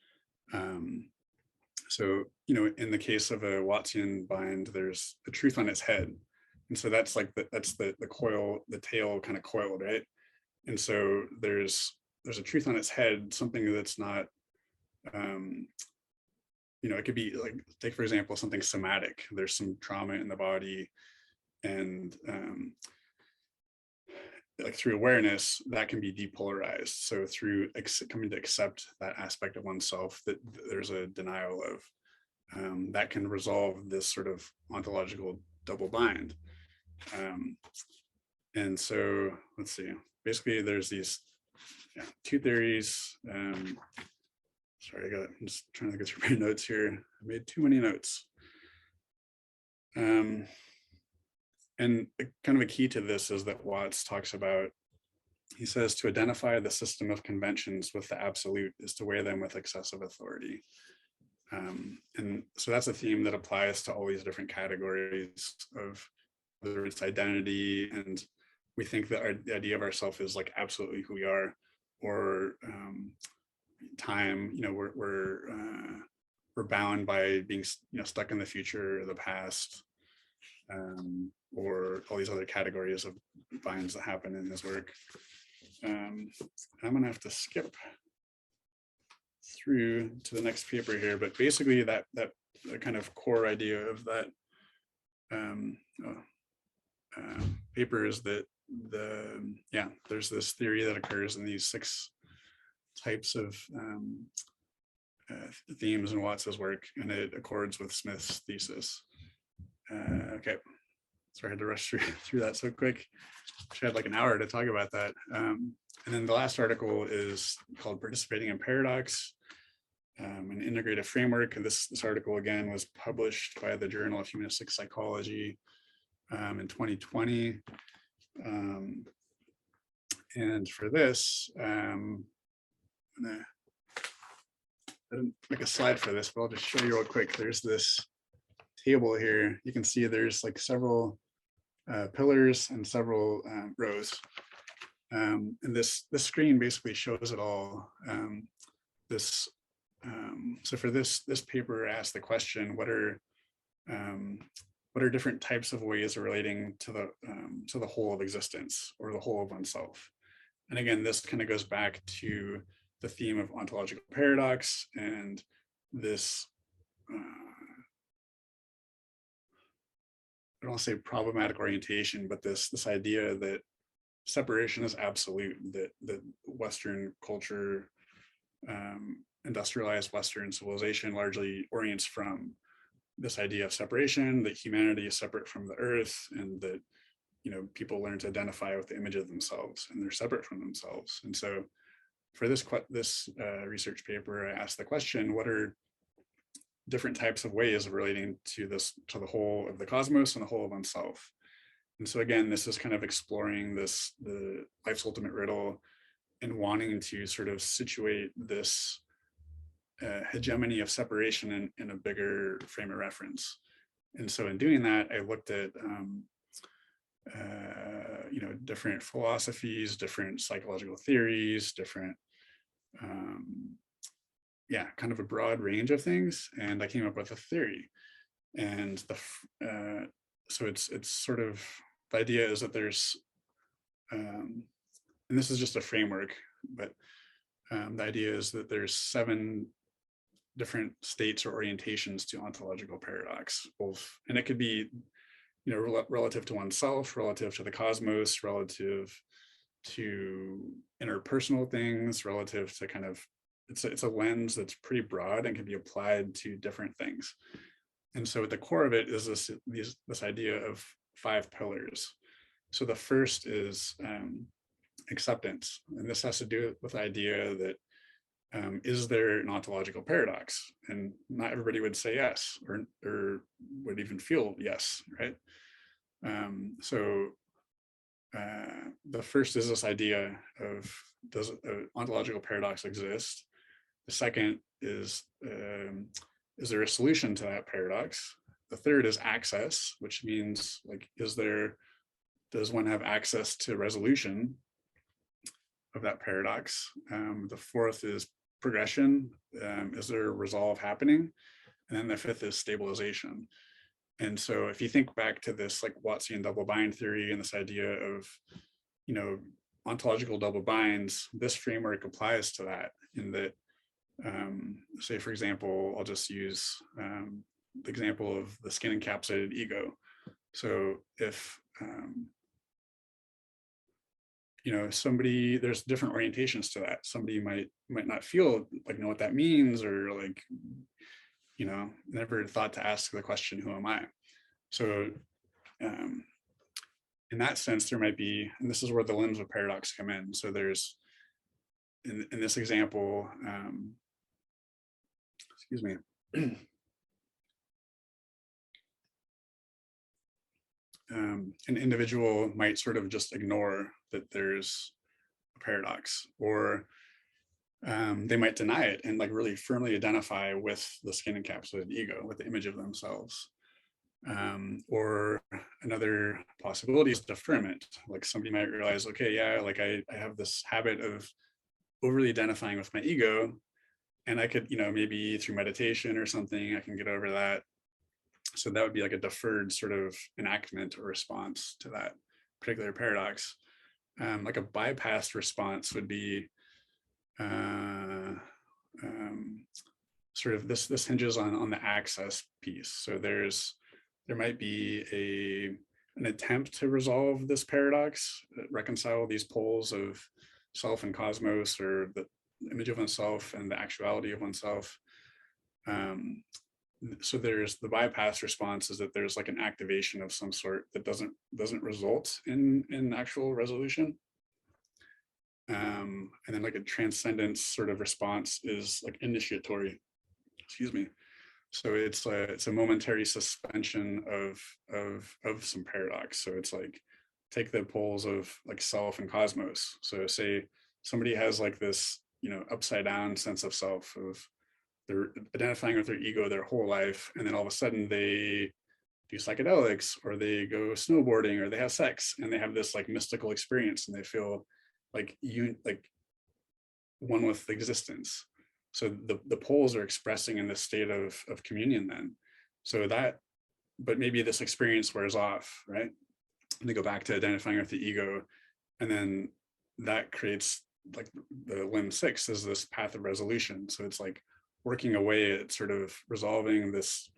So, in the case of a Wattsian bind, there's the truth on its head. And so that's like the coil, the tail kind of coiled, right? And so there's a truth on its head, something that's not, it could be like, take for example, something somatic. There's some trauma in the body, and like through awareness, that can be depolarized. So through coming to accept that aspect of oneself that there's a denial of, that can resolve this sort of ontological double bind. And so let's see, basically there's these 2 theories. Sorry, I'm just trying to go through my notes here. I made too many notes. And kind of a key to this is that Watts talks about, he says, to identify the system of conventions with the absolute is to weigh them with excessive authority. And so that's a theme that applies to all these different categories of whether it's identity, and we think that the idea of ourself is like absolutely who we are, or time, we're bound by being stuck in the future or the past, or all these other categories of binds that happen in his work. I'm gonna have to skip through to the next paper here, but basically that kind of core idea of that paper is that there's this theory that occurs in these 6 types of themes in Watts's work, and it accords with Smith's thesis. Okay, sorry, I had to rush through that so quick. I had like an hour to talk about that. And then the last article is called Participating in Paradox, an Integrative Framework. And this article again was published by the Journal of Humanistic Psychology in 2020. And for this, I didn't make a slide for this, but I'll just show you real quick. There's this table here. You can see there's like several pillars and several rows. And this screen basically shows it all. So for this paper asked the question, what are what are different types of ways of relating to the whole of existence or the whole of oneself. And again, this kind of goes back to the theme of ontological paradox and this, I don't want to say problematic orientation, but this idea that separation is absolute, that Western culture, industrialized Western civilization largely orients from this idea of separation, that humanity is separate from the earth, and that people learn to identify with the image of themselves and they're separate from themselves. And so for this research paper, I asked the question, what are different types of ways of relating to the whole of the cosmos and the whole of oneself? And so again, this is kind of exploring the life's ultimate riddle and wanting to sort of situate this hegemony of separation in a bigger frame of reference. And so in doing that, I looked at different philosophies, different psychological theories, different kind of a broad range of things, and I came up with a theory. And so it's sort of, the idea is that there's and this is just a framework, but the idea is that there's 7 different states or orientations to ontological paradox, both, and it could be relative to oneself, relative to the cosmos, relative to interpersonal things, relative to kind of, it's a lens that's pretty broad and can be applied to different things. And so at the core of it is this idea of 5 pillars. So the first is acceptance, and this has to do with the idea that is there an ontological paradox? And not everybody would say yes, or would even feel yes, right? So the first is this idea of, does an ontological paradox exist? The second is there a solution to that paradox? The third is access, which means, like, does one have access to resolution of that paradox? The fourth is progression. Is there a resolve happening? And then the fifth is stabilization. And so if you think back to this like Wattsian double bind theory and this idea of, ontological double binds, this framework applies to that, in that, say, for example, I'll just use the example of the skin encapsulated ego. So if, somebody, there's different orientations to that. Somebody might not feel like know what that means, or like, never thought to ask the question, who am I? So in that sense, there might be, and this is where the limbs of paradox come in. So there's, in this example, excuse me, an individual might sort of just ignore that there's a paradox, or they might deny it and like really firmly identify with the skin encapsulated ego, with the image of themselves. Or another possibility is deferment. Like somebody might realize, okay, yeah, like I have this habit of overly identifying with my ego, and I could, maybe through meditation or something, I can get over that. So that would be like a deferred sort of enactment or response to that particular paradox. Like a bypassed response would be sort of this hinges on the access piece. So there might be an attempt to resolve this paradox, reconcile these poles of self and cosmos, or the image of oneself and the actuality of oneself. So there's the bypass response, is that there's like an activation of some sort that doesn't result in actual resolution. And then like a transcendence sort of response is like initiatory, excuse me. So it's a momentary suspension of some paradox. So it's like, take the poles of like self and cosmos. So say somebody has like this, upside down sense of self, of they're identifying with their ego their whole life, and then all of a sudden they do psychedelics, or they go snowboarding, or they have sex, and they have this like mystical experience, and they feel like one with existence. So the poles are expressing in this state of communion then. So but maybe this experience wears off, right? And they go back to identifying with the ego, and then that creates like the limb 6 is this path of resolution. So it's like working away at sort of resolving these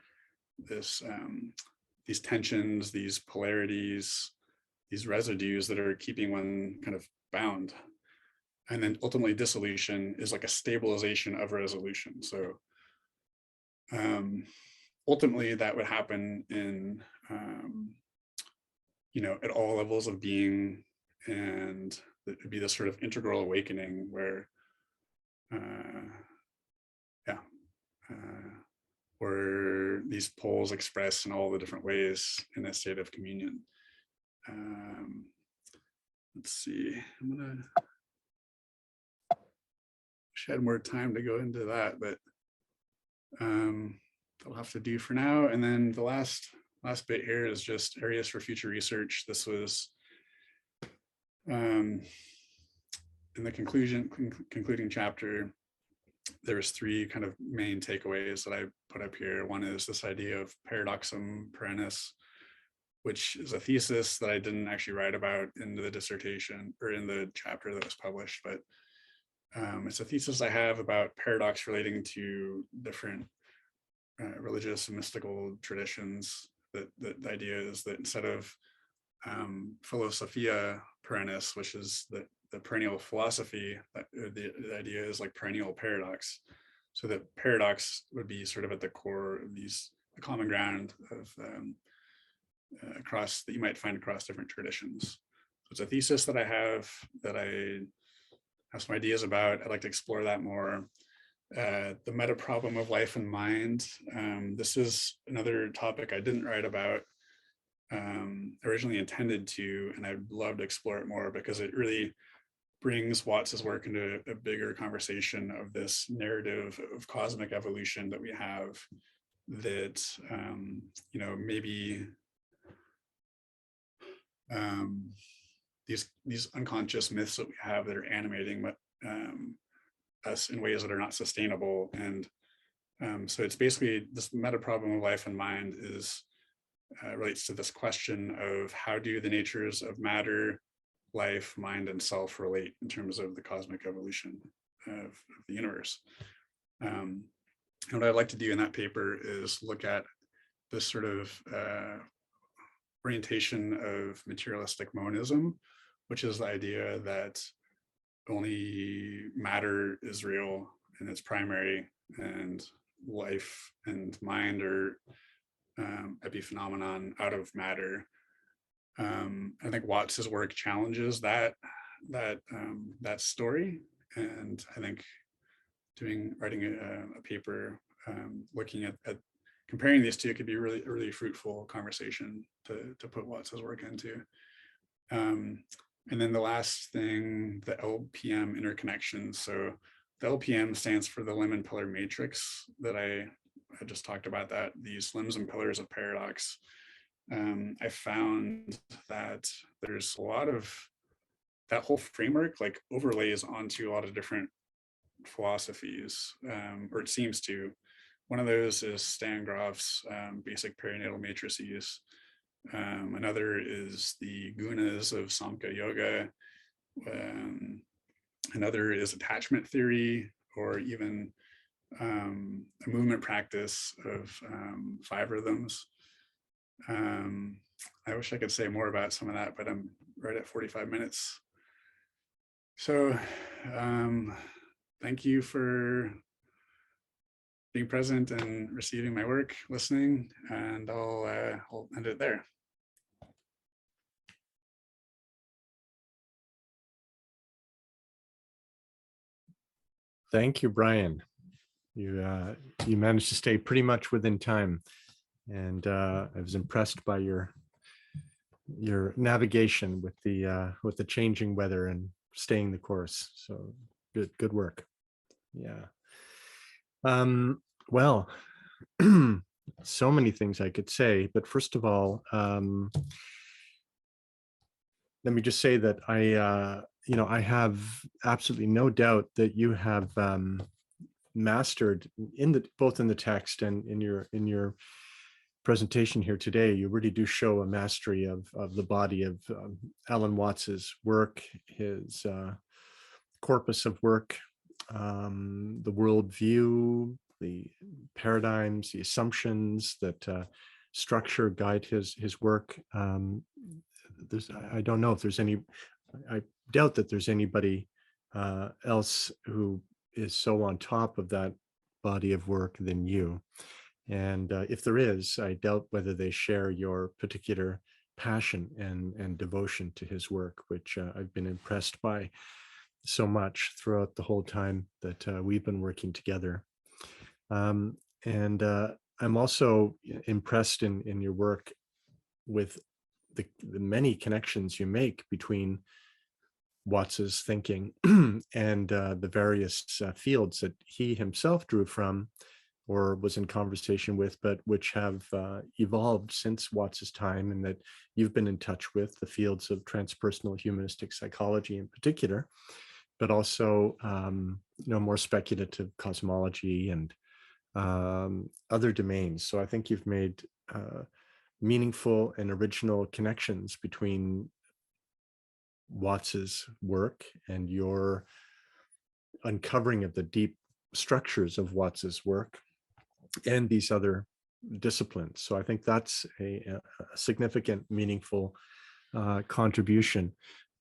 tensions, these polarities, these residues that are keeping one kind of bound. And then ultimately dissolution is like a stabilization of resolution. So ultimately that would happen in, at all levels of being, and it would be this sort of integral awakening where, where these poles express in all the different ways in a state of communion. Let's see, I'm gonna shed more time to go into that, but that'll have to do for now. And then the last bit here is just areas for future research. This was in the concluding chapter. There's 3 kind of main takeaways that I put up here. One is this idea of paradoxum perennis, which is a thesis that I didn't actually write about in the dissertation or in the chapter that was published, but it's a thesis I have about paradox relating to different religious and mystical traditions. That the idea is that instead of philosophia perennis, which is the perennial philosophy, the idea is like perennial paradox. So that paradox would be sort of at the core of the common ground of that you might find across different traditions. So it's a thesis that I have some ideas about. I'd like to explore that more. The meta problem of life and mind. This is another topic I didn't write about, originally intended to, and I'd love to explore it more because it really brings Watts's work into a bigger conversation of this narrative of cosmic evolution that we have, that maybe these unconscious myths that we have that are animating us in ways that are not sustainable. And so it's basically this meta problem of life and mind relates to this question of how do the natures of matter, life, mind, and self relate in terms of the cosmic evolution of the universe. And what I'd like to do in that paper is look at this sort of orientation of materialistic monism, which is the idea that only matter is real and it's primary, and life and mind are epiphenomenon out of matter. I think Watts's work challenges that story, and I think writing a paper looking at comparing these two could be really a really fruitful conversation to put Watts's work into. And then the last thing, the LPM interconnections. So the LPM stands for the limb and pillar matrix that I just talked about, that these limbs and pillars of paradox. I found that there's a lot of that whole framework like overlays onto a lot of different philosophies, or it seems to. One of those is Stan Grof's basic perinatal matrices. Another is the gunas of Samkhya Yoga. Another is attachment theory, or even a movement practice of 5 rhythms. I wish I could say more about some of that, but I'm right at 45 minutes. So thank you for being present and receiving my work, listening, and I'll end it there. Thank you, Brian. You managed to stay pretty much within time, and I was impressed by your navigation with the changing weather and staying the course. So good work. Yeah. Well, so many things I could say, but first of all, let me just say that I have absolutely no doubt that you have mastered both in the text and in your presentation here today, you really do show a mastery of the body of Alan Watts's work, his corpus of work, the worldview, the paradigms, the assumptions that structure guide his work. I don't know if there's any, I doubt that there's anybody else who is so on top of that body of work than you. And if there is, I doubt whether they share your particular passion and devotion to his work, which I've been impressed by so much throughout the whole time that we've been working together. And I'm also impressed in your work with the many connections you make between Watts's thinking and the various fields that he himself drew from or was in conversation with, but which have evolved since Watts's time, and that you've been in touch with, the fields of transpersonal humanistic psychology in particular, but also more speculative cosmology and other domains. So I think you've made meaningful and original connections between Watts's work and your uncovering of the deep structures of Watts's work and these other disciplines. So I think that's a significant, meaningful contribution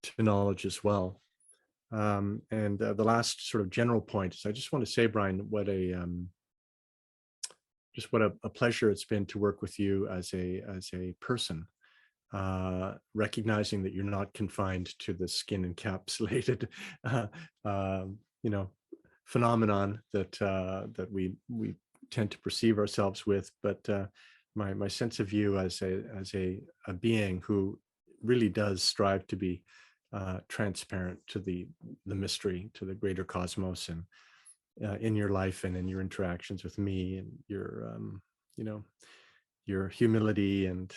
to knowledge as well. And the last sort of general point is I just want to say, Brian, what a pleasure it's been to work with you as a person, recognizing that you're not confined to the skin encapsulated phenomenon that we tend to perceive ourselves with, but my sense of you as a being who really does strive to be transparent to the mystery, to the greater cosmos, and in your life and in your interactions with me, and your humility and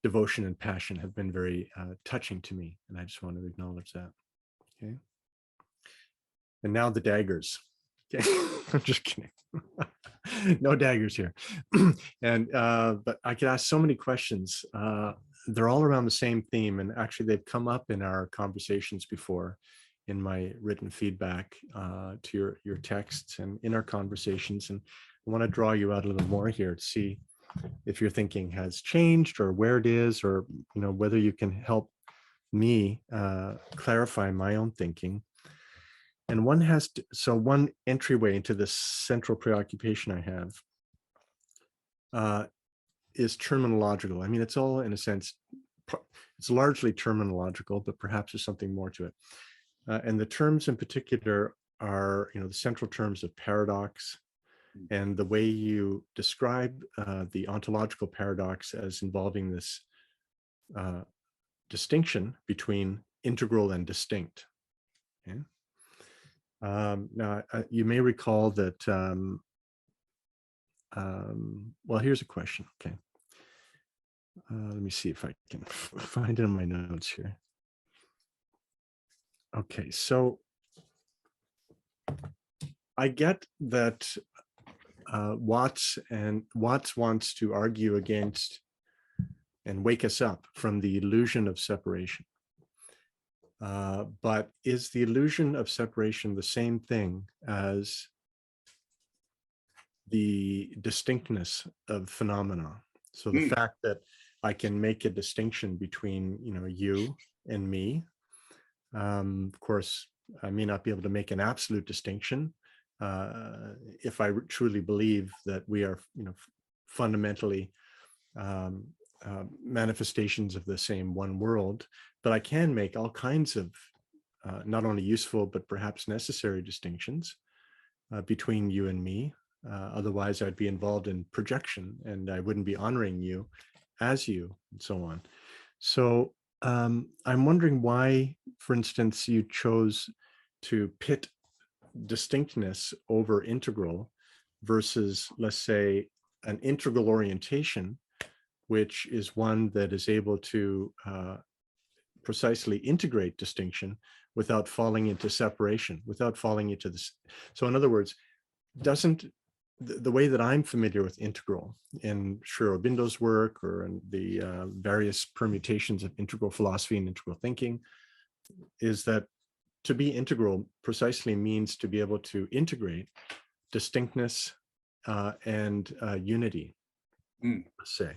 devotion and passion have been very touching to me, and I just want to acknowledge that. Okay. And now the daggers. Okay, I'm just kidding. No daggers here. And but I could ask so many questions. They're all around the same theme, and actually they've come up in our conversations before, in my written feedback to your texts and in our conversations. And I want to draw you out a little more here to see if your thinking has changed or where it is, or whether you can help me clarify my own thinking. And one entryway into this central preoccupation I have is terminological. I mean, it's all, in a sense, it's largely terminological, but perhaps there's something more to it. And the terms in particular are, the central terms of paradox, and the way you describe the ontological paradox as involving this distinction between integral and distinct. Okay? Now, you may recall that, well, here's a question. Okay. Let me see if I can find it in my notes here. Okay, so I get that Watts wants to argue against and wake us up from the illusion of separation. But is the illusion of separation the same thing as the distinctness of phenomena? So the fact that I can make a distinction between, you and me. Of course, I may not be able to make an absolute distinction if I truly believe that we are, fundamentally manifestations of the same one world. But I can make all kinds of not only useful, but perhaps necessary distinctions between you and me. Otherwise, I'd be involved in projection, and I wouldn't be honoring you as you, and so on. So I'm wondering why, for instance, you chose to pit distinctness over integral versus, let's say, an integral orientation, which is one that is able to precisely integrate distinction without falling into separation, without falling into this. So in other words, doesn't the way that I'm familiar with integral in Sri Aurobindo's work, or in the various permutations of integral philosophy and integral thinking, is that to be integral precisely means to be able to integrate distinctness and unity, say.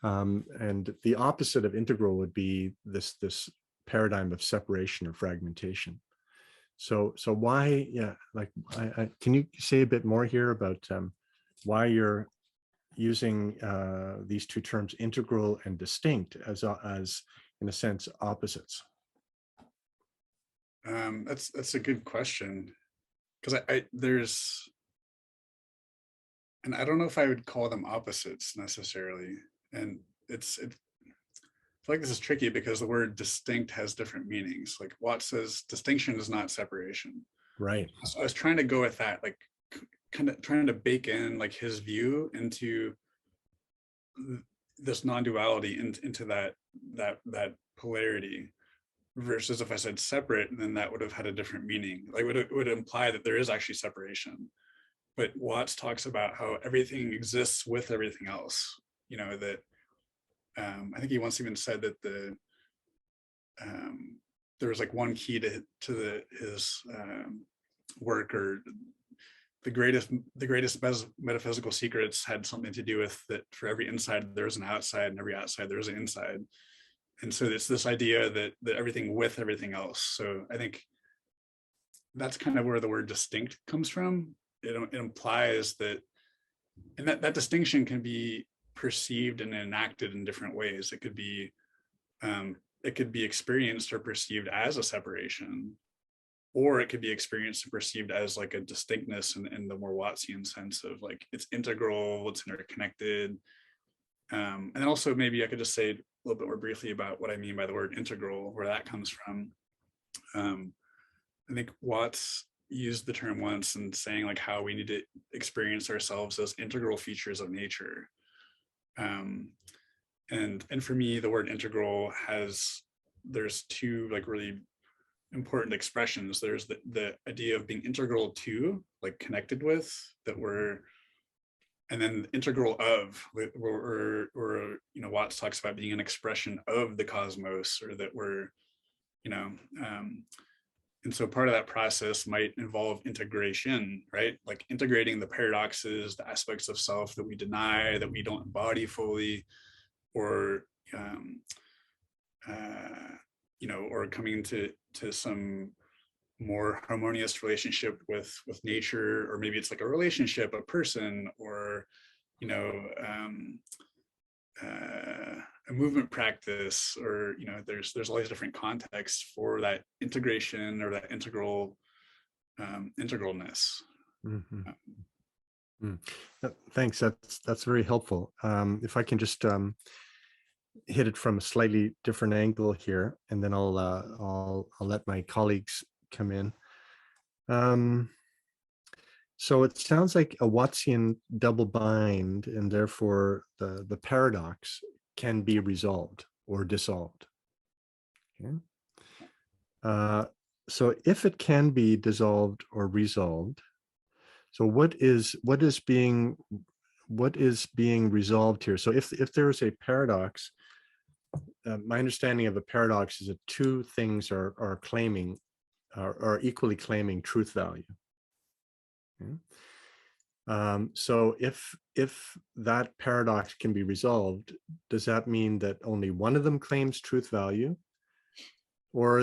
And the opposite of integral would be this paradigm of separation or fragmentation. So why, yeah, like, can you say a bit more here about why you're using these two terms, integral and distinct, as in a sense opposites? That's a good question, because there's, and I don't know if I would call them opposites necessarily. And I feel like this is tricky because the word distinct has different meanings. Like Watts says, distinction is not separation. Right. So I was trying to go with that, like kind of trying to bake in like his view into this non-duality, into that polarity. Versus if I said separate, then that would have had a different meaning. Like it would imply that there is actually separation. But Watts talks about how everything exists with everything else. You know, that I think he once even said that there was like one key to his work, or the greatest metaphysical secrets had something to do with that for every inside there's an outside, and every outside there's an inside. And so it's this idea that everything with everything else. So I think that's kind of where the word distinct comes from. It implies that, and that distinction can be perceived and enacted in different ways. It could be experienced or perceived as a separation, or it could be experienced and perceived as like a distinctness in the more Wattsian sense of like it's integral, it's interconnected. And then also maybe I could just say a little bit more briefly about what I mean by the word integral, where that comes from. I think Watts used the term once and saying like how we need to experience ourselves as integral features of nature. And for me, the word integral there's two like really important expressions. There's the idea of being integral to, like connected with, that we're, and then integral of, or you know, Watts talks about being an expression of the cosmos, or that we're, you know, and so part of that process might involve integration, right? Like integrating the paradoxes, the aspects of self that we deny, that we don't embody fully, or you know, or coming to some more harmonious relationship with nature, or maybe it's like a relationship, a person, or you know, a movement practice, or you know, there's all these different contexts for that integration or that integralness. Thanks. That's very helpful. If I can just hit it from a slightly different angle here, and then I'll let my colleagues come in. So it sounds like a Wattsian double bind, and therefore the paradox can be resolved or dissolved. Okay. So if it can be dissolved or resolved, so what is being resolved here? So if there is a paradox, my understanding of a paradox is that two things are claiming, are equally claiming truth value. Okay. So if that paradox can be resolved, does that mean that only one of them claims truth value? Or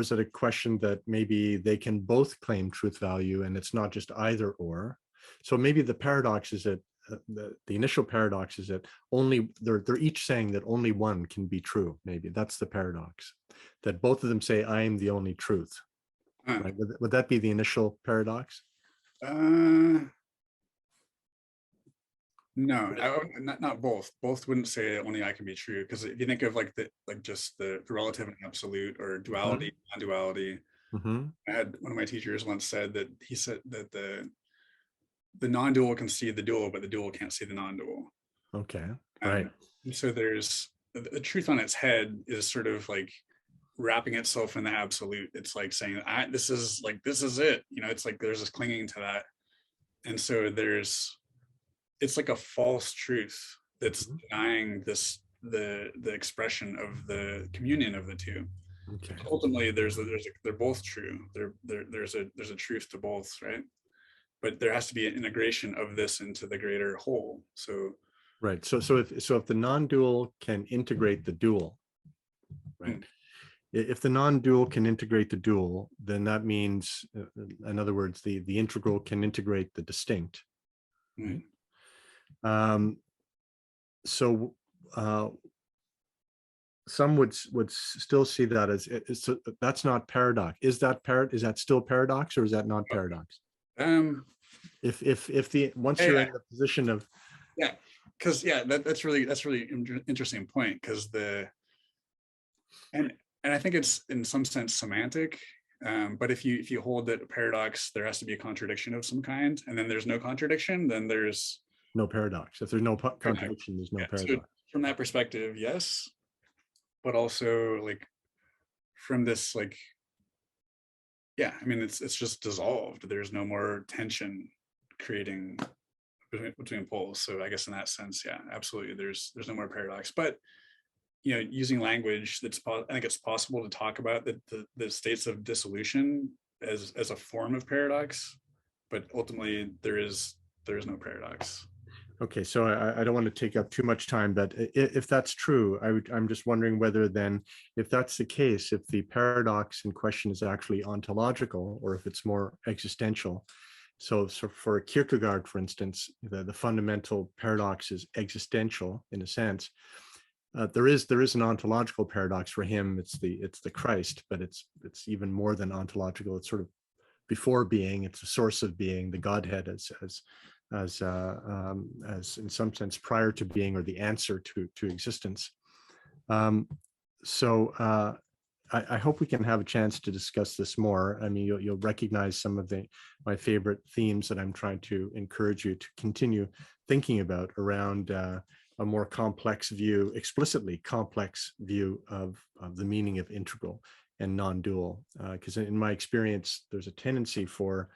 is it a question that maybe they can both claim truth value and it's not just either or? So maybe the paradox is that the initial paradox is that only they're each saying that only one can be true. Maybe that's the paradox, that both of them say I am the only truth. Right? Would that be the initial paradox? No, not both. Both wouldn't say only I can be true, because if you think of like just the relative and absolute, or duality, non-duality. I had one of my teachers once said that he said that the non-dual can see the dual, but the dual can't see the non-dual. Okay, right. So there's the truth on its head is sort of like wrapping itself in the absolute. It's like saying this is it. You know, it's like there's this clinging to that. And so it's like a false truth that's Mhm. denying the expression of the communion of the two. Okay. Ultimately, they're both true. There's a truth to both, right? But there has to be an integration of this into the greater whole. So Right. So if the non-dual can integrate the dual, right? mm, If the non-dual can integrate the dual, then that means, in other words, the integral can integrate the distinct, right? mm. Um, so some would still see that as so that's not paradox. Is that still paradox, or is that not paradox? um If the once yeah, you're yeah, in the position of yeah. Because that's really interesting point, because and I think it's in some sense semantic. But if you hold that a paradox, there has to be a contradiction of some kind, and then there's no contradiction, then there's no paradox. If there's no paradox. contradiction, there's no Yeah. So paradox. from that perspective, yes, but also like from this like yeah, I mean it's just dissolved. There's no more tension creating between poles. So I guess in that sense, yeah, absolutely. There's no more paradox. But using language I think it's possible to talk about the states of dissolution as a form of paradox, but ultimately there is no paradox. Okay, so I don't want to take up too much time, but if that's true, I'm just wondering whether then, if that's the case, if the paradox in question is actually ontological or if it's more existential. So for Kierkegaard, for instance, the fundamental paradox is existential in a sense. There is an ontological paradox for him. It's the Christ, but it's even more than ontological. It's sort of before being. It's a source of being, the Godhead as in some sense prior to being, or the answer to existence. Um, so I hope we can have a chance to discuss this more. I mean, you'll recognize some of my favorite themes that I'm trying to encourage you to continue thinking about around a more complex view, explicitly complex view of the meaning of integral and non-dual. Because in my experience, there's a tendency for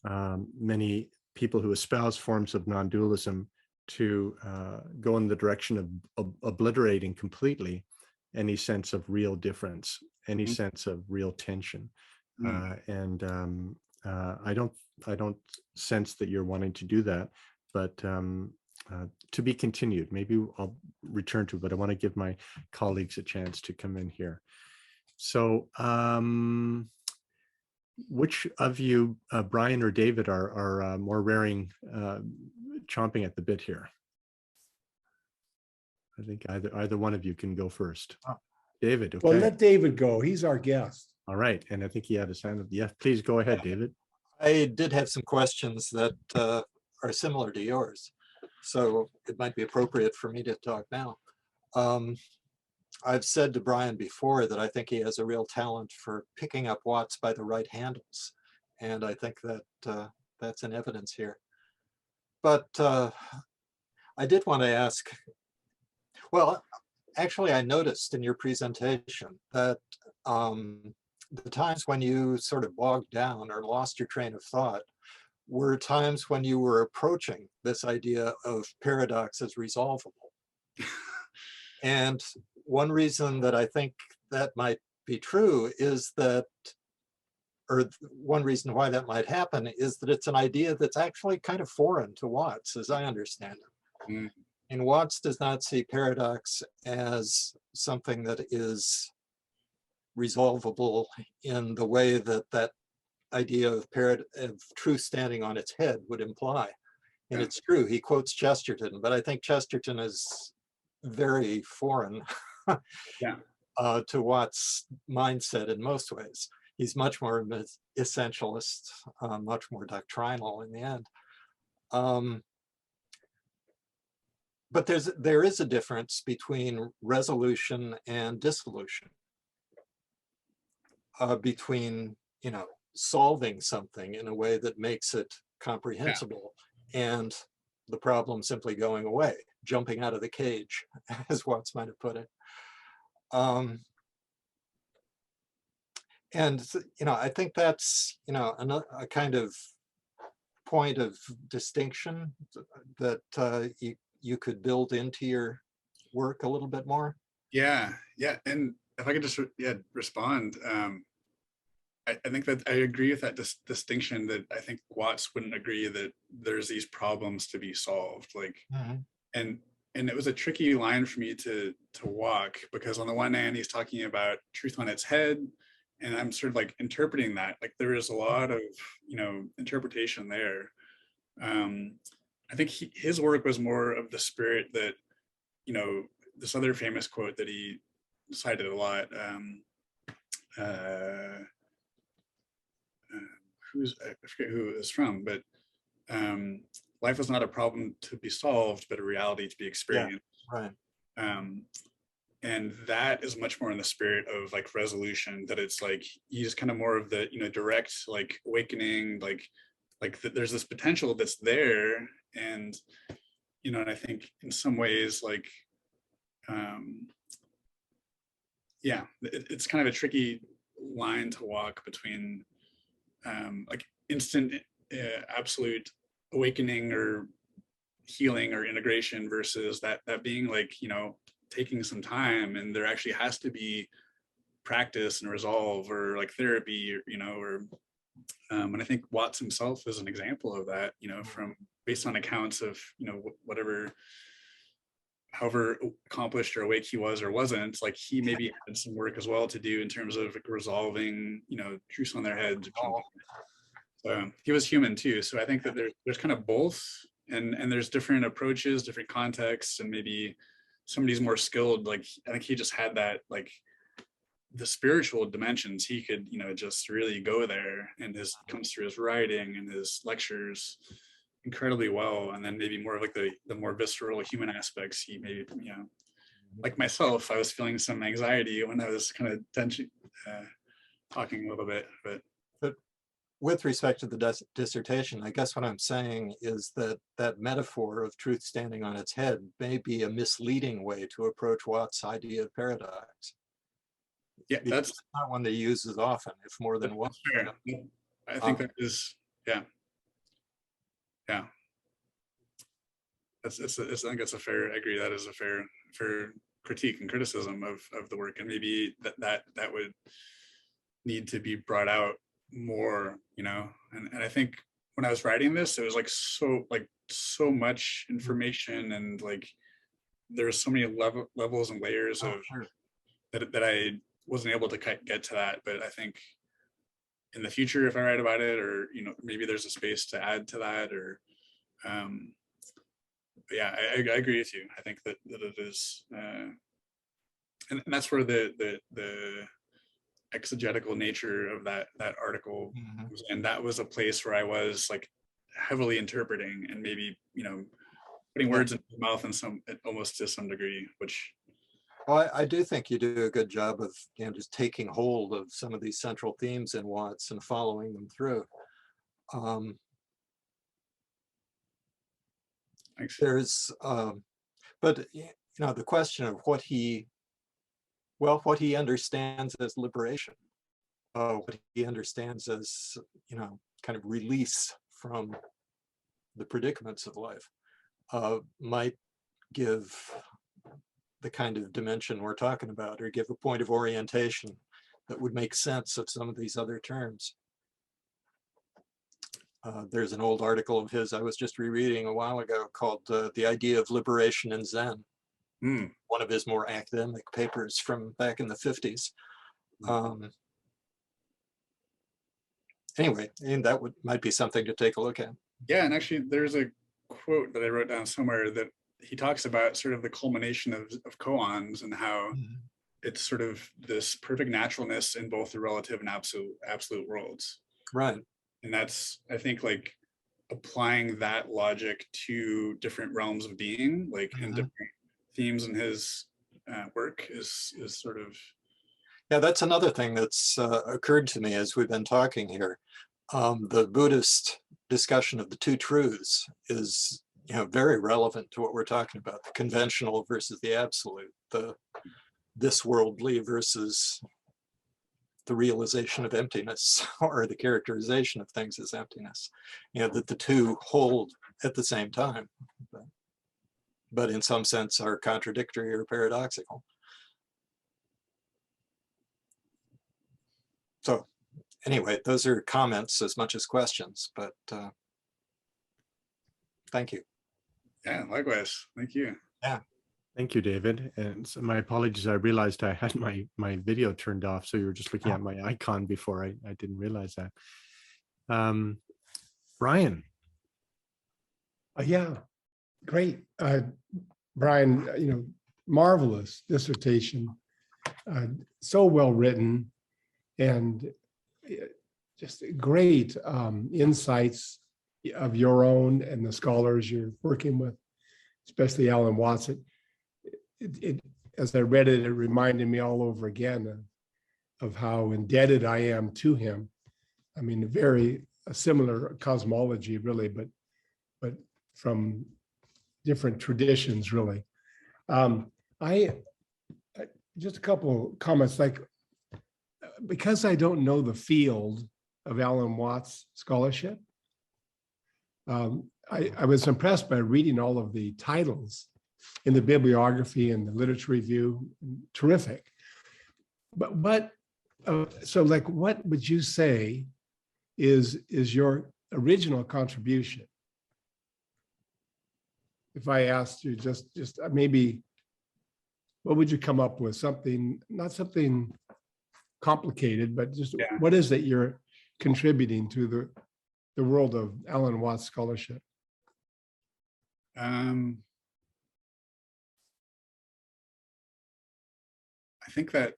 many people who espouse forms of non-dualism to go in the direction of obliterating completely any sense of real difference, any Mhm. sense of real tension. Mm. And I don't sense that you're wanting to do that, but to be continued. Maybe I'll return to it, but I want to give my colleagues a chance to come in here. So which of you, Brian or David, are more raring, chomping at the bit here? I think either one of you can go first. David, okay. Well, let David go. He's our guest. All right, and I think he had his hand up. Yeah, please go ahead, David. I did have some questions that are similar to yours, so it might be appropriate for me to talk now. I've said to Brian before that I think he has a real talent for picking up Watts by the right handles, and I think that that's in evidence here. But I did want to ask, well, actually I noticed in your presentation that the times when you sort of bogged down or lost your train of thought were times when you were approaching this idea of paradox as resolvable. And one reason that I think that might be true is that, or one reason why that might happen is that it's an idea that's actually kind of foreign to Watts, as I understand it. Mm. And Watts does not see paradox as something that is resolvable in the way that that idea of truth standing on its head would imply. And Yeah. it's true, he quotes Chesterton, but I think Chesterton is very foreign Yeah. to Watts' mindset in most ways. He's much more essentialist, much more doctrinal in the end. But there is a difference between resolution and dissolution, between solving something in a way that makes it comprehensible and the problem simply going away, jumping out of the cage, as Watts might have put it. And I think that's a kind of point of distinction that you could build into your work a little bit more? Yeah, and if I could just respond, I think that I agree with that distinction, that I think Watts wouldn't agree that there's these problems to be solved, like, and it was a tricky line for me to walk, because on the one hand he's talking about truth on its head, and I'm sort of like interpreting that, like there is a lot of interpretation there. I think his work was more of the spirit that, this other famous quote that he cited a lot, I forget who it was from, but life is not a problem to be solved, but a reality to be experienced. Yeah, right. And that is much more in the spirit of like resolution, that it's like he's kind of more of the direct like awakening, like there's this potential that's there, and and I think in some ways, like it's kind of a tricky line to walk between like instant absolute awakening or healing or integration versus that being like taking some time, and there actually has to be practice and resolve, or like therapy, or and I think Watts himself is an example of that, from based on accounts of whatever, however accomplished or awake he was or wasn't, like he maybe had some work as well to do in terms of like resolving truths on their heads or something. So he was human too. So I think that there's kind of both, and there's different approaches, different contexts, and maybe somebody's more skilled. Like I think he just had that, like the spiritual dimensions. He could just really go there, and comes through his writing and his lectures incredibly well. And then maybe more of like the more visceral human aspects, he maybe like myself, I was feeling some anxiety when I was kind of talking a little bit, but with respect to the dissertation, I guess what I'm saying is that metaphor of truth standing on its head may be a misleading way to approach Watts' idea of paradox. Yeah, that's not one that he uses often, if more than one. Fair. I think that is, yeah. I think that's a fair. I agree. That is a fair critique and criticism of the work, and maybe that would need to be brought out more, and I think when I was writing this, it was like so much information, and like there's so many levels and layers of that I wasn't able to get to that. But I think in the future, if I write about it, or maybe there's a space to add to that, or yeah, I agree with you. I think that it is, and that's where the exegetical nature of that article, and that was a place where I was like heavily interpreting, and maybe putting words in his mouth almost to some degree, which well, I do think you do a good job of just taking hold of some of these central themes in Watts and following them through. There's but the question of what he understands as liberation, what he understands as kind of release from the predicaments of life, might give the kind of dimension we're talking about, or give a point of orientation that would make sense of some of these other terms. There's an old article of his I was just rereading a while ago called The Idea of Liberation in Zen. One of his more academic papers from back in the 50s. Anyway, and that might be something to take a look at. Yeah, and actually there's a quote that I wrote down somewhere that he talks about sort of the culmination of koans, and how it's sort of this perfect naturalness in both the relative and absolute worlds. Right. And that's, I think, like applying that logic to different realms of being, like in different themes in his work is sort of. Yeah, that's another thing that's occurred to me as we've been talking here. The Buddhist discussion of the two truths is very relevant to what we're talking about, the conventional versus the absolute, the this worldly versus the realization of emptiness or the characterization of things as emptiness, you know, that the two hold at the same time, but in some sense are contradictory or paradoxical. So anyway, those are comments as much as questions, but thank you. Yeah, likewise. Thank you. Yeah. Thank you, David. And so my apologies. I realized I had my video turned off. So you were just looking at my icon before. I didn't realize that. Brian. Yeah, great. Brian, you know, marvelous dissertation, so well written, and just great insights of your own and the scholars you're working with, especially Alan Watson. As I read it, it reminded me all over again of how indebted I am to him. I mean, a similar cosmology, really, but from different traditions, really. I just a couple of comments, like, because I don't know the field of Alan Watts scholarship, I was impressed by reading all of the titles in the bibliography and the literature review. Terrific. But so, like, what would you say is your original contribution? If I asked you just maybe, what would you come up with? Something, not something complicated, but just what is it you're contributing to the world of Alan Watts scholarship? I think that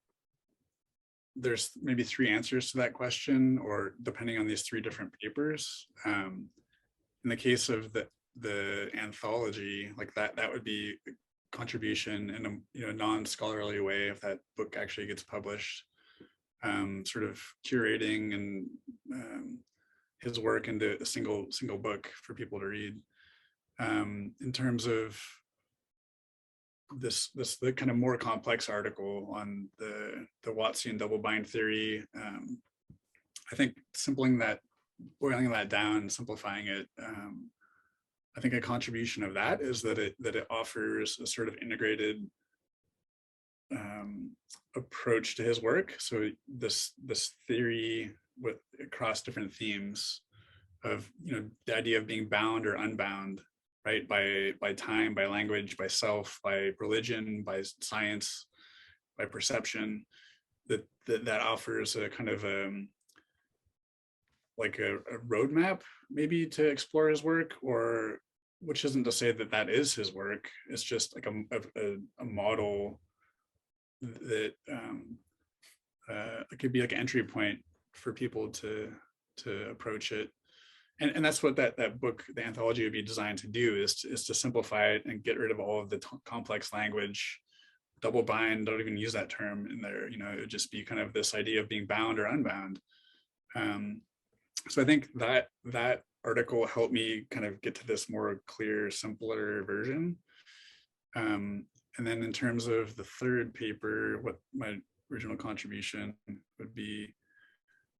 there's maybe three answers to that question, or depending on these three different papers. In the case of the anthology, like that would be a contribution in a non-scholarly way if that book actually gets published. Sort of curating and his work into a single book for people to read. In terms of the kind of more complex article on the Wattsian double bind theory, I think boiling that down, simplifying it, I think a contribution of that is that it offers a sort of integrated approach to his work. So this theory across different themes of, you know, the idea of being bound or unbound, right, by time, by language, by self, by religion, by science, by perception, that offers a kind of like a roadmap maybe to explore his work, or which isn't to say that is his work. It's just like a model that it could be like an entry point for people to approach it. And that's what that book, the anthology, would be designed to do, is to simplify it and get rid of all of the complex language. Double bind, don't even use that term in there. You know, it would just be kind of this idea of being bound or unbound. So I think that article helped me kind of get to this more clear, simpler version. And then in terms of the third paper, what my original contribution would be,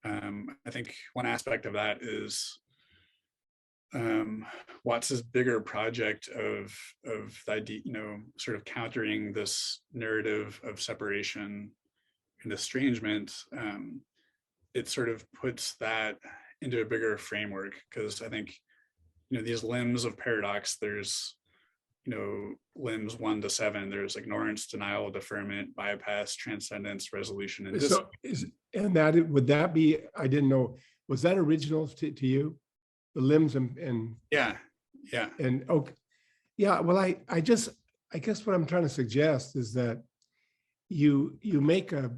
I think one aspect of that is Watts's bigger project of the idea, you know, sort of countering this narrative of separation and estrangement. It sort of puts that into a bigger framework, because I think, you know, these limbs of paradox, there's, you know, limbs 1 to 7. There's ignorance, denial, deferment, bypass, transcendence, resolution, and So would that be, I didn't know, was that original to you? The limbs and yeah. And okay, yeah. Well, I guess what I'm trying to suggest is that you make a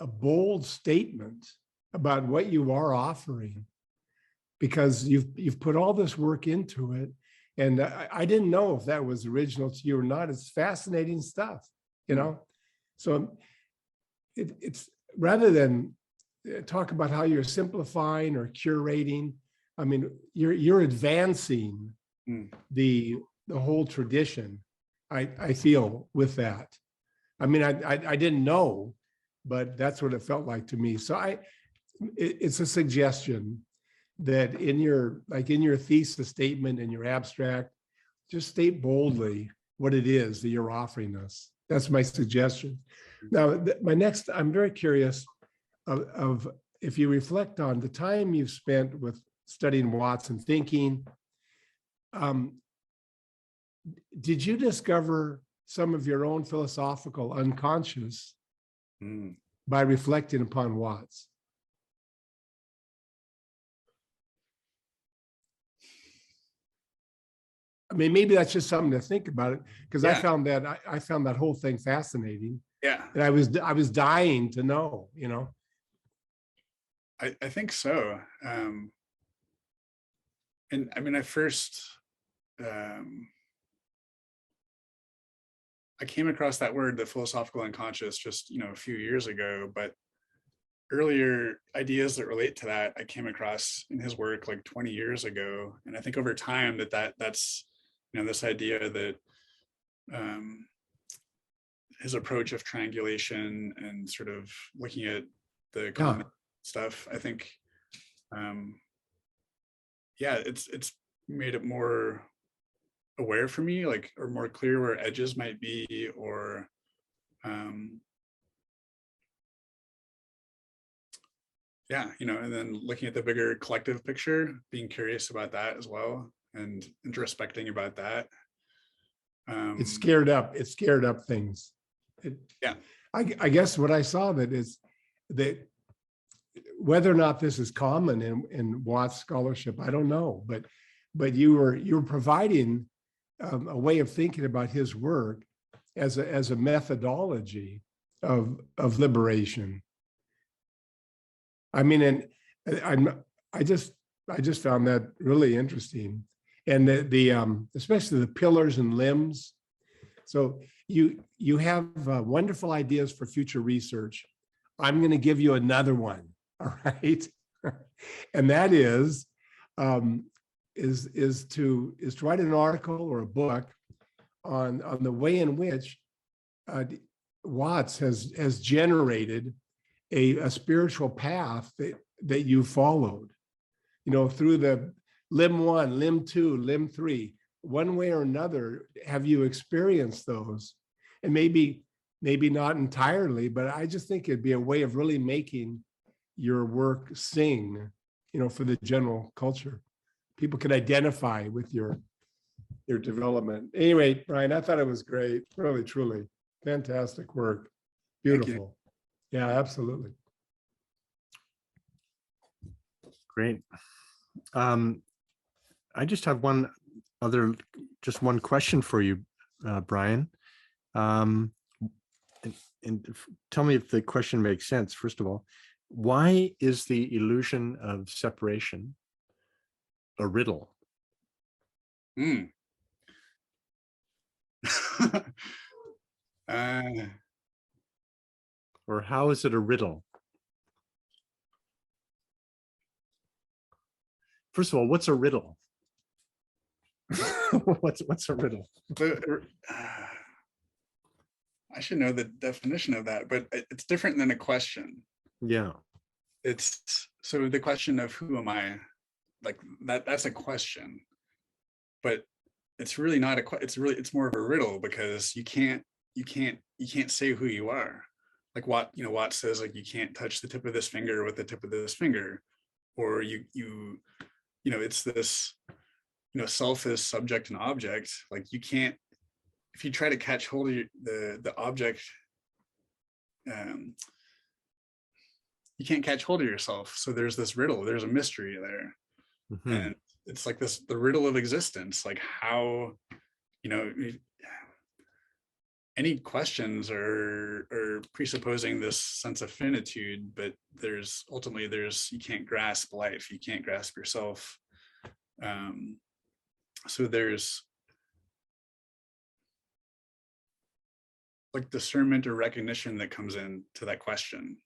bold statement about what you are offering, because you've put all this work into it, and I didn't know if that was original to you or not. It's fascinating stuff, you know. So it's rather than talk about how you're simplifying or curating, I mean, you're advancing the whole tradition, I feel, with that. I mean, I didn't know but that's what it felt like to me. So it's a suggestion that in your thesis statement and your abstract, just state boldly what it is that you're offering us. That's my suggestion. Now, I'm very curious of if you reflect on the time you've spent with studying Watts and thinking, did you discover some of your own philosophical unconscious by reflecting upon Watts? I mean, maybe that's just something to think about it, because I found that whole thing fascinating. Yeah. And I was dying to know, you know. I think so. And I mean, I came across that word, the philosophical unconscious, just, a few years ago, but earlier ideas that relate to that I came across in his work like 20 years ago. And I think over time that's this idea that his approach of triangulation and sort of looking at the common stuff, I think it's made it more aware for me, like, or more clear where edges might be, or and then looking at the bigger collective picture, being curious about that as well, and introspecting about that. It scared up things. I guess what I saw that is that whether or not this is common in Watts scholarship, I don't know, but you were providing a way of thinking about his work as a methodology of liberation. I mean, and I just found that really interesting, and the especially the pillars and limbs. So you have wonderful ideas for future research. I'm going to give you another one, all right? And that is to write an article or a book on the way in which Watts has generated a spiritual path that you followed, through the limb 1, limb 2, limb 3, one way or another. Have you experienced those? And maybe not entirely, but I just think it'd be a way of really making your work sing, for the general culture. People could identify with your development. Anyway, Brian, I thought it was great. Really, truly fantastic work. Beautiful. Yeah, absolutely. Great. I just have one question for you, Brian. And tell me if the question makes sense. First of all, why is the illusion of separation a riddle? Or how is it a riddle? First of all, what's a riddle? What's a riddle? I should know the definition of that, but it's different than a question. Yeah. So the question of who am I, like that's a question, but it's really not it's more of a riddle, because you can't say who you are. Like Watt says, like, you can't touch the tip of this finger with the tip of this finger, or it's this, self is subject and object. Like, you can't, if you try to catch hold of the object, you can't catch hold of yourself. So there's this riddle, there's a mystery there. Mm-hmm. And it's like the riddle of existence, like how, any questions are presupposing this sense of finitude, but ultimately you can't grasp life, you can't grasp yourself. So there's like discernment or recognition that comes into that question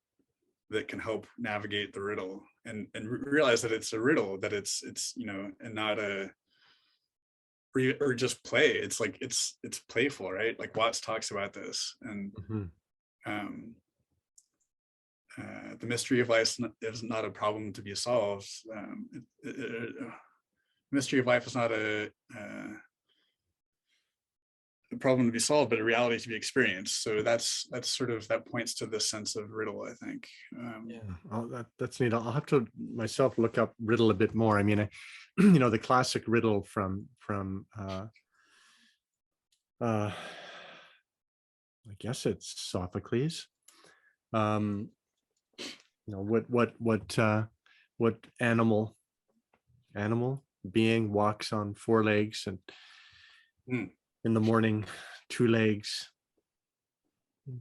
that can help navigate the riddle and realize that it's a riddle, that it's and not or just play. It's like it's playful, right? Like Watts talks about this, and the mystery of life is not a problem to be solved. Mystery of life is not a problem to be solved, but a reality to be experienced. So that's sort of, that points to this sense of riddle, I think. Yeah, that's neat. I'll have to myself look up Riddle a bit more. I mean, you know, the classic riddle from I guess it's Sophocles. You know, what animal being walks on 4 legs and in the morning 2 legs,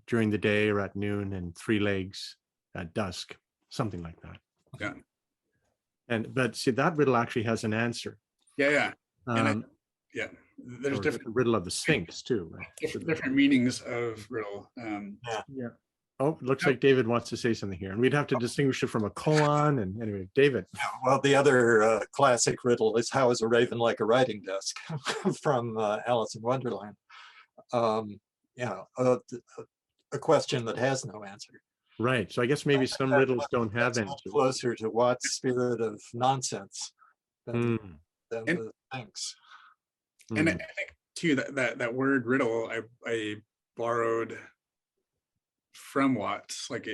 during the day or at noon, and 3 legs at dusk, something like that. Yeah. But see, that riddle actually has an answer. Yeah. And Or there's the different riddle of the Sphinx too, right? different meanings of riddle. Yeah. Oh, it looks like David wants to say something here, and we'd have to distinguish it from a koan. And anyway, David. Well, the other classic riddle is, how is a raven like a writing desk, from Alice in Wonderland. Yeah, a question that has no answer. Right. So I guess maybe some riddles don't have That's answers. closer to Watt's spirit of nonsense than And- the Sphinx. And I think too that word riddle I borrowed from Watts. Like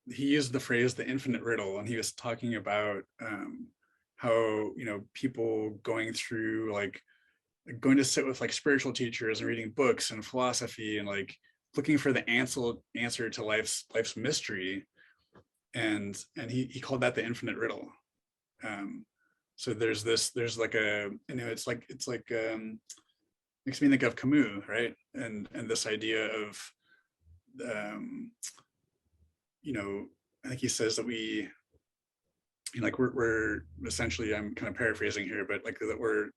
he used the phrase the infinite riddle, and he was talking about how, you know, people going through, like going to sit with like spiritual teachers and reading books and philosophy and like looking for the answer to life's mystery, and he called that the infinite riddle. So there's like a, you know, it's like makes me think of Camus, right? And this idea of you know, I think he says that we, you know, like we're essentially, I'm kind of paraphrasing here, but like that we're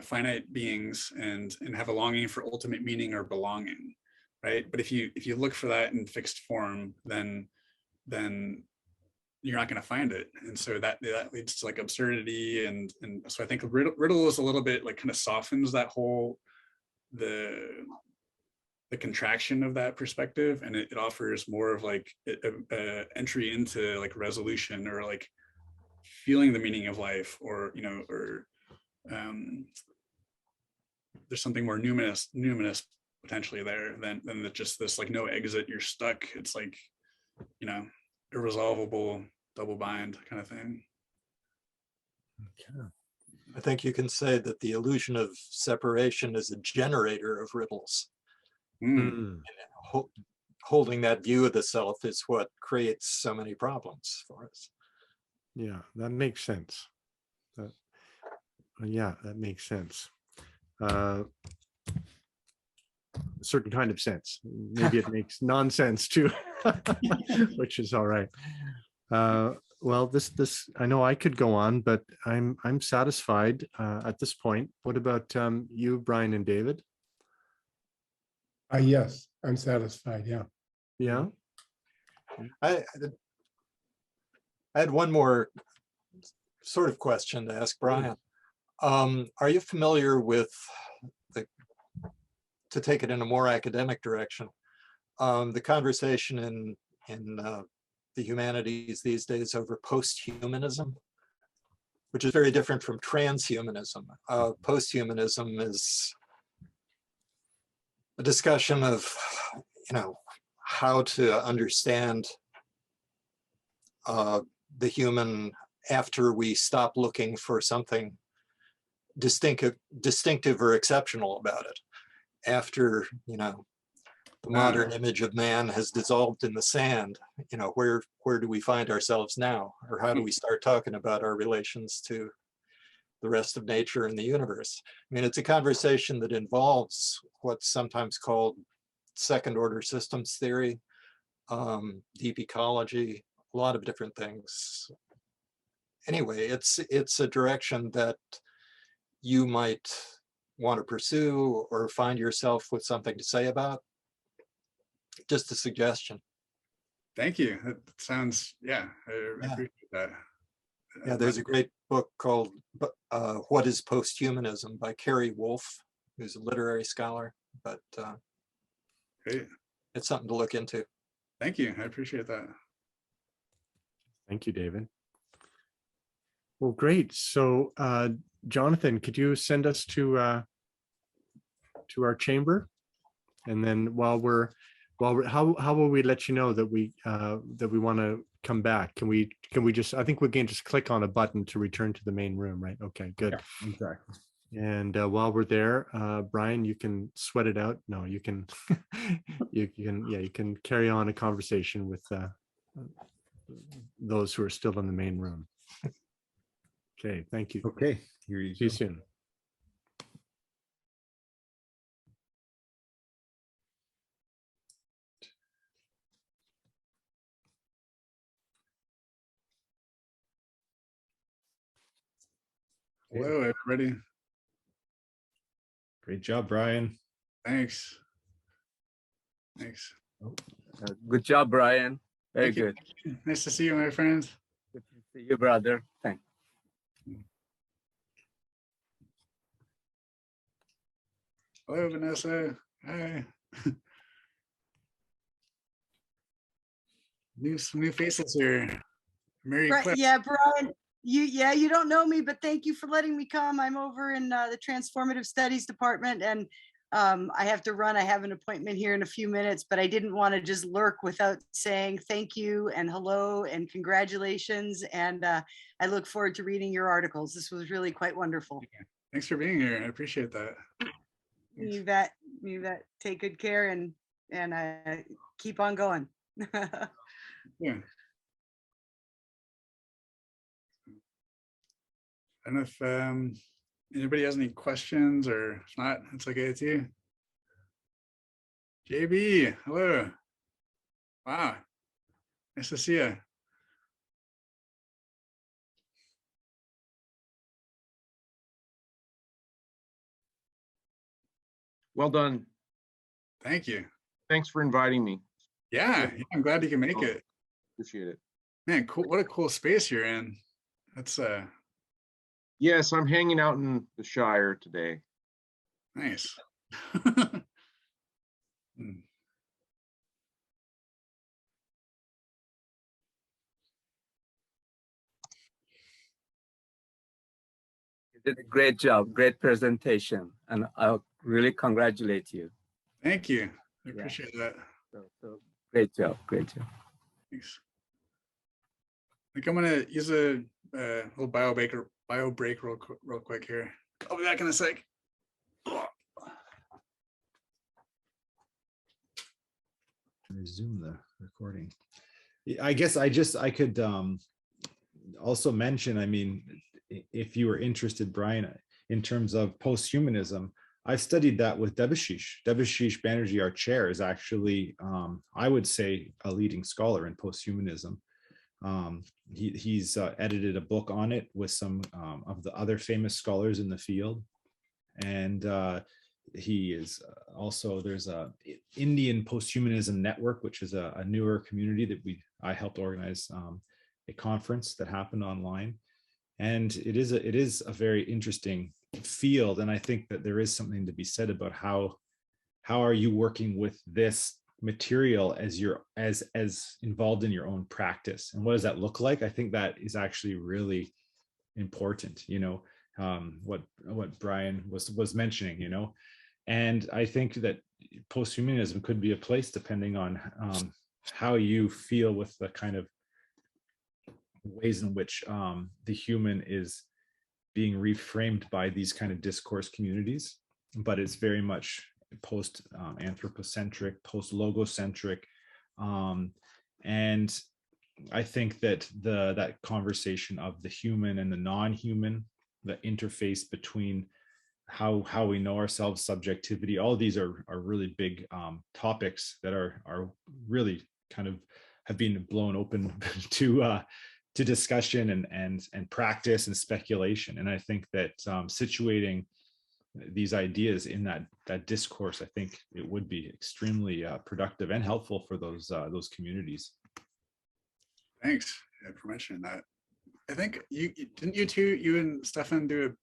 finite beings and have a longing for ultimate meaning or belonging, right? But if you look for that in fixed form, then you're not going to find it, and so that leads to like absurdity, and so I think riddle is a little bit like kind of softens that whole the contraction of that perspective, and it offers more of like a entry into like resolution, or like feeling the meaning of life, or, you know, or there's something more numinous potentially there than just this like no exit, you're stuck. It's like, you know, irresolvable double bind kind of thing. Okay. I think you can say that the illusion of separation is a generator of riddles. Holding that view of the self is what creates so many problems for us. Yeah, that makes sense. Yeah, that makes sense. A certain kind of sense. Maybe it makes nonsense too, which is all right. Well, this I know I could go on, but I'm satisfied at this point. What about you, Brian and David? Yes, I'm satisfied. Yeah. Yeah. I had one more sort of question to ask Brian. Are you familiar with to take it in a more academic direction, the conversation in the humanities these days over post-humanism, which is very different from transhumanism. Post-humanism is a discussion of, you know, how to understand the human after we stop looking for something distinctive or exceptional about it. After, you know, the modern image of man has dissolved in the sand, you know, where do we find ourselves now? Or how do we start talking about our relations to the rest of nature and the universe? I mean, it's a conversation that involves what's sometimes called second order systems theory, deep ecology, a lot of different things. Anyway, it's a direction that you might want to pursue or find yourself with something to say about. Just a suggestion. Thank you. That sounds, yeah, I appreciate that. Yeah, there's a great book called What is Posthumanism by Carrie Wolf, who's a literary scholar, but Great. it's something to look into. Thank you. I appreciate that. Thank you, David. Well, great. So, Jonathan, could you send us to our chamber? And then while we're how will we let you know that we want to come back? Can we just, I think we can just click on a button to return to the main room, right? Okay, good. Yeah, exactly. And while we're there, Brian, you can sweat it out. No, you can you can carry on a conversation with those who are still in the main room. Okay, thank you. Okay, here you See you go. soon. Hello, everybody. Great job, Brian. Thanks. Thanks. Good job, Brian. Very Thank you. good. Nice to see you, my friend. Good to see you, brother. Thanks. Hello, Vanessa. Hi. Some new faces here. Mary Cliff. Yeah, Brian, you don't know me, but thank you for letting me come. I'm over in the Transformative Studies department, and I have to run. I have an appointment here in a few minutes, but I didn't want to just lurk without saying thank you and hello and congratulations. And I look forward to reading your articles. This was really quite wonderful. Thanks for being here. I appreciate that. You bet. Take good care and keep on going. Yeah. I don't know if anybody has any questions, or if not, it's okay with you. JB, hello. Wow, nice to see you. Well done. Thank you. Thanks for inviting me. Yeah, I'm glad you can make Oh. it. Appreciate it. Man, cool. What a cool space you're in. That's Yes, I'm hanging out in the Shire today. nice. Hmm. You did a great job, great presentation, and I really congratulate you. Thank you. I Yeah. appreciate that. So great job, great job. Thanks. I think I'm gonna use a little bio break real quick here. I'll be back in a sec. Resume the recording. I guess I could also mention, I mean, if you were interested, Brian, in terms of post-humanism, I've studied that with Debashish. Debashish Banerjee, our chair, is actually, I would say, a leading scholar in post-humanism. He's edited a book on it with some of the other famous scholars in the field. And he is also, there's a Indian post-humanism network, which is a newer community that I helped organize a conference that happened online. And it is a very interesting field. And I think that there is something to be said about how are you working with this material as involved in your own practice, and what does that look like? I think that is actually really important, what Brian was mentioning, and I think that post-humanism could be a place, depending on how you feel with the kind of ways in which the human is being reframed by these kind of discourse communities, but it's very much post anthropocentric, post logocentric, and I think that that conversation of the human and the non-human, the interface between how we know ourselves, subjectivity, all these are really big topics that are really kind of have been blown open to discussion and practice and speculation. And I think that situating these ideas in that discourse, I think it would be extremely productive and helpful for those communities. Thanks for mentioning that. I think you and Stefan did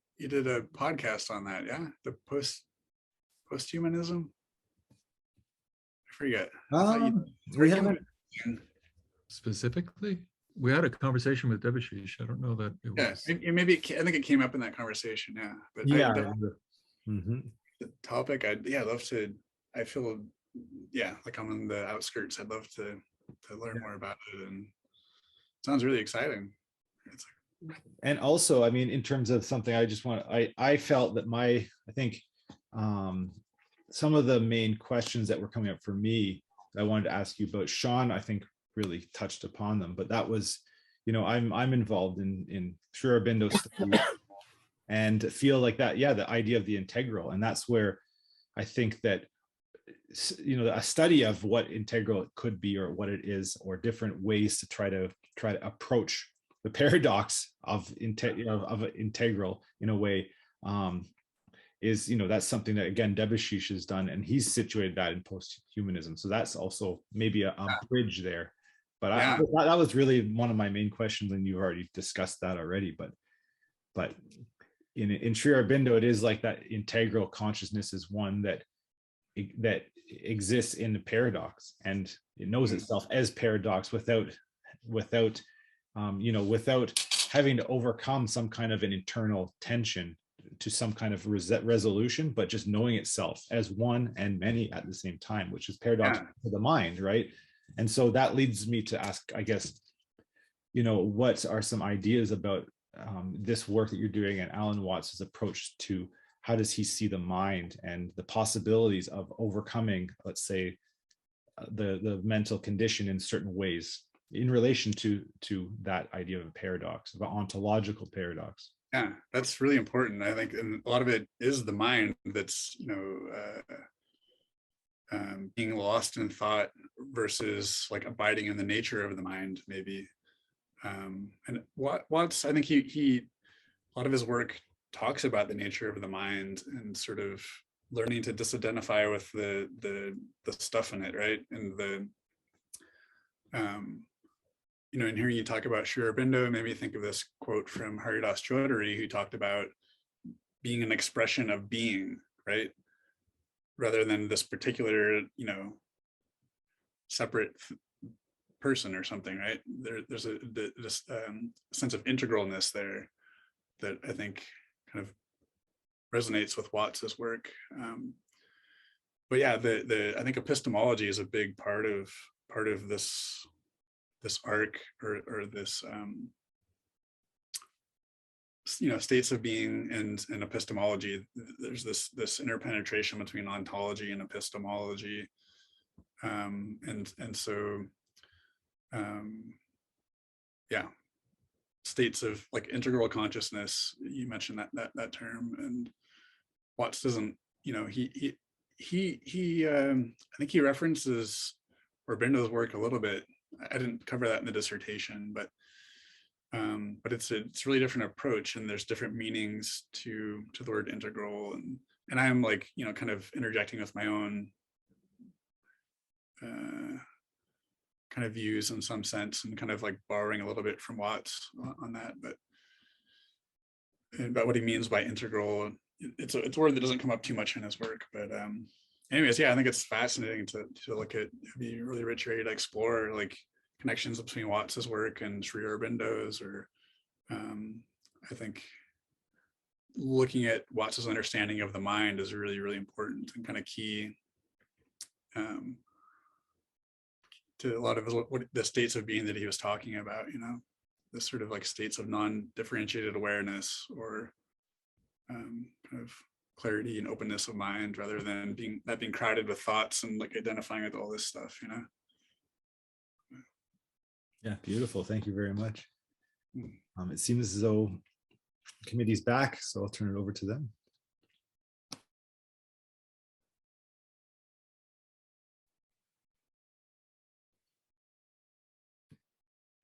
a podcast on that, yeah? The post-humanism? I forget. We haven't Specifically, we had a conversation with Debashish. I don't know that it Yeah, was. I think it came up in that conversation. Yeah, but Yeah. the topic, I'd love to. I feel, yeah, like I'm on the outskirts. I'd love to learn more about it, and it sounds really exciting. It's And also, I mean, in terms of something, I felt that I think some of the main questions that were coming up for me, I wanted to ask you about. Sean, I think, really touched upon them, but that was, I'm involved in Sri Aurobindo study and feel like that, yeah, the idea of the integral. And that's where I think that, a study of what integral could be or what it is, or different ways to try to approach the paradox of integral in a way, is, that's something that, again, Debashish has done, and he's situated that in post-humanism. So that's also maybe a bridge there. But Yeah. that was really one of my main questions, and you've already discussed that already. But in Sri Aurobindo, it is like that integral consciousness is one that exists in the paradox, and it knows itself as paradox without having to overcome some kind of an internal tension to some kind of resolution, but just knowing itself as one and many at the same time, which is paradoxical to the mind, right? And so that leads me to ask, I guess, what are some ideas about this work that you're doing and Alan Watts' approach to how does he see the mind and the possibilities of overcoming, let's say, the mental condition in certain ways in relation to that idea of a paradox, of an ontological paradox? Yeah, that's really important. I think, and a lot of it is the mind that's, being lost in thought versus like abiding in the nature of the mind, maybe. And Watts, I think he a lot of his work talks about the nature of the mind and sort of learning to disidentify with the stuff in it, right? And and hearing you talk about Sri Aurobindo made me think of this quote from Haridas Chaudhuri, who talked about being an expression of being, right? Rather than this particular, separate person or something, right? There's this sense of integralness there that I think kind of resonates with Watts's work. But yeah, I think epistemology is a big part of this arc or this states of being and epistemology. There's this interpenetration between ontology and epistemology, and so yeah, states of like integral consciousness. You mentioned that term, and Watts doesn't. He I think he references Aurobindo's work a little bit. I didn't cover that in the dissertation, but it's a really different approach, and there's different meanings to the word integral, and I'm like, kind of interjecting with my own kind of views in some sense, and kind of like borrowing a little bit from Watts on that, but about what he means by integral. It's a word that doesn't come up too much in his work, but anyways, yeah, I think it's fascinating to look at. It'd be a really rich area to explore like connections between Watts's work and Sri Aurobindo's, or I think looking at Watts's understanding of the mind is really, really important and kind of key to a lot of the states of being that he was talking about, this sort of like states of non-differentiated awareness, or kind of clarity and openness of mind, rather than being crowded with thoughts and like identifying with all this stuff, Yeah, beautiful. Thank you very much. It seems as though the committee's back, so I'll turn it over to them.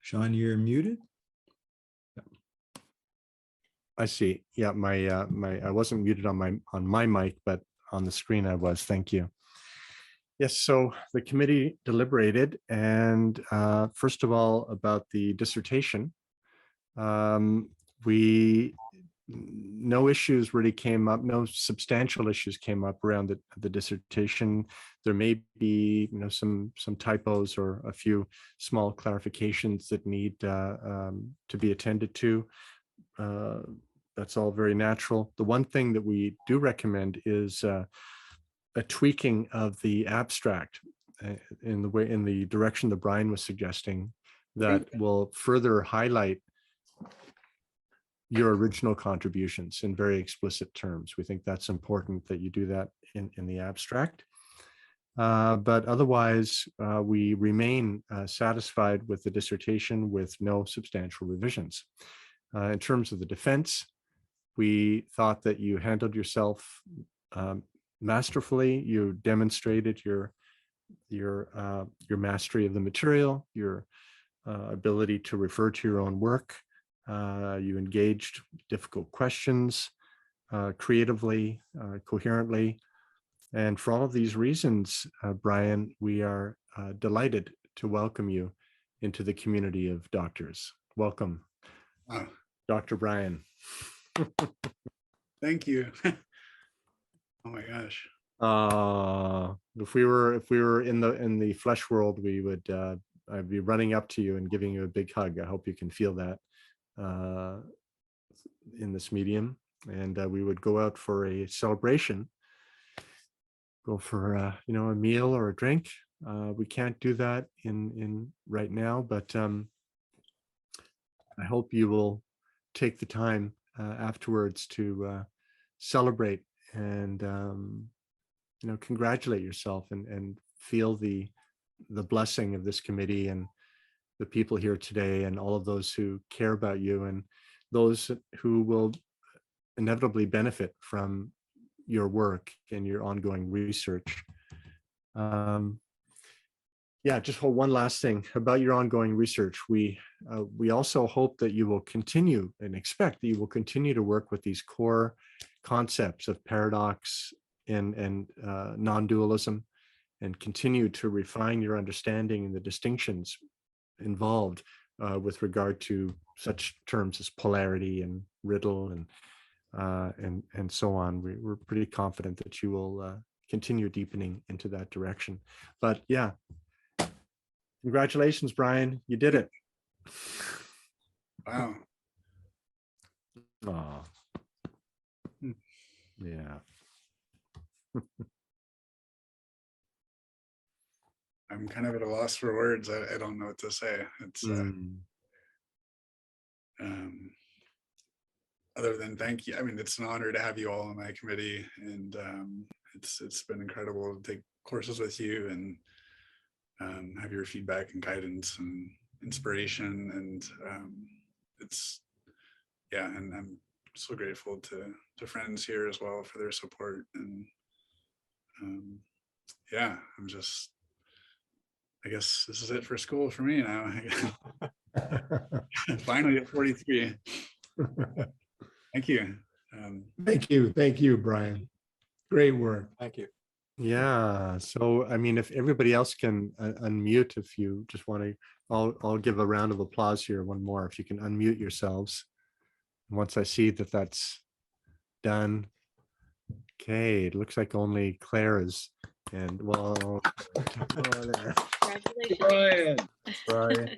Sean, you're muted. I see. Yeah, my I wasn't muted on my mic, but on the screen I was. Thank you. Yes, so the committee deliberated, and first of all, about the dissertation. We no issues really came up, no substantial issues came up around the dissertation. There may be, some typos or a few small clarifications that need to be attended to. That's all very natural. The one thing that we do recommend is a tweaking of the abstract in the direction that Brian was suggesting, that will further highlight your original contributions in very explicit terms. We think that's important that you do that in the abstract. But otherwise, we remain satisfied with the dissertation with no substantial revisions. In terms of the defense, we thought that you handled yourself masterfully. You demonstrated your mastery of the material, your ability to refer to your own work. You engaged difficult questions creatively, coherently. And for all of these reasons, Brian, we are delighted to welcome you into the community of doctors. Welcome, Dr. Brian. Thank you. Oh my gosh. If we were in the flesh world, we would I'd be running up to you and giving you a big hug. I hope you can feel that in this medium, and we would go out for a celebration, go for a meal or a drink. We can't do that in right now, but I hope you will take the time afterwards to celebrate and congratulate yourself and feel the blessing of this committee and the people here today and all of those who care about you and those who will inevitably benefit from your work and your ongoing research. Yeah, just one last thing about your ongoing research. We also hope that you will continue and expect that you will continue to work with these core concepts of paradox and non-dualism, and continue to refine your understanding and the distinctions involved with regard to such terms as polarity and Riddle and so on. We're pretty confident that you will continue deepening into that direction. But yeah, congratulations, Brian. You did it. Wow. Oh, yeah. I'm kind of at a loss for words. I don't know what to say. It's other than thank you. I mean, it's an honor to have you all on my committee, and it's been incredible to take courses with you and have your feedback and guidance and inspiration. And and I'm so grateful to friends here as well for their support. And I guess this is it for school for me now. Finally at 43. Thank you. Thank you, Brian. Great work. Thank you. Yeah. So, I mean, if everybody else can unmute, if you just want to, I'll give a round of applause here. One more, if you can unmute yourselves. Once I see that that's done. Okay, it looks like only Claire is, and well, there. Brian.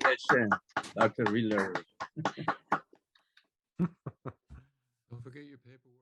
Dr. Wheeler. Don't forget your paperwork.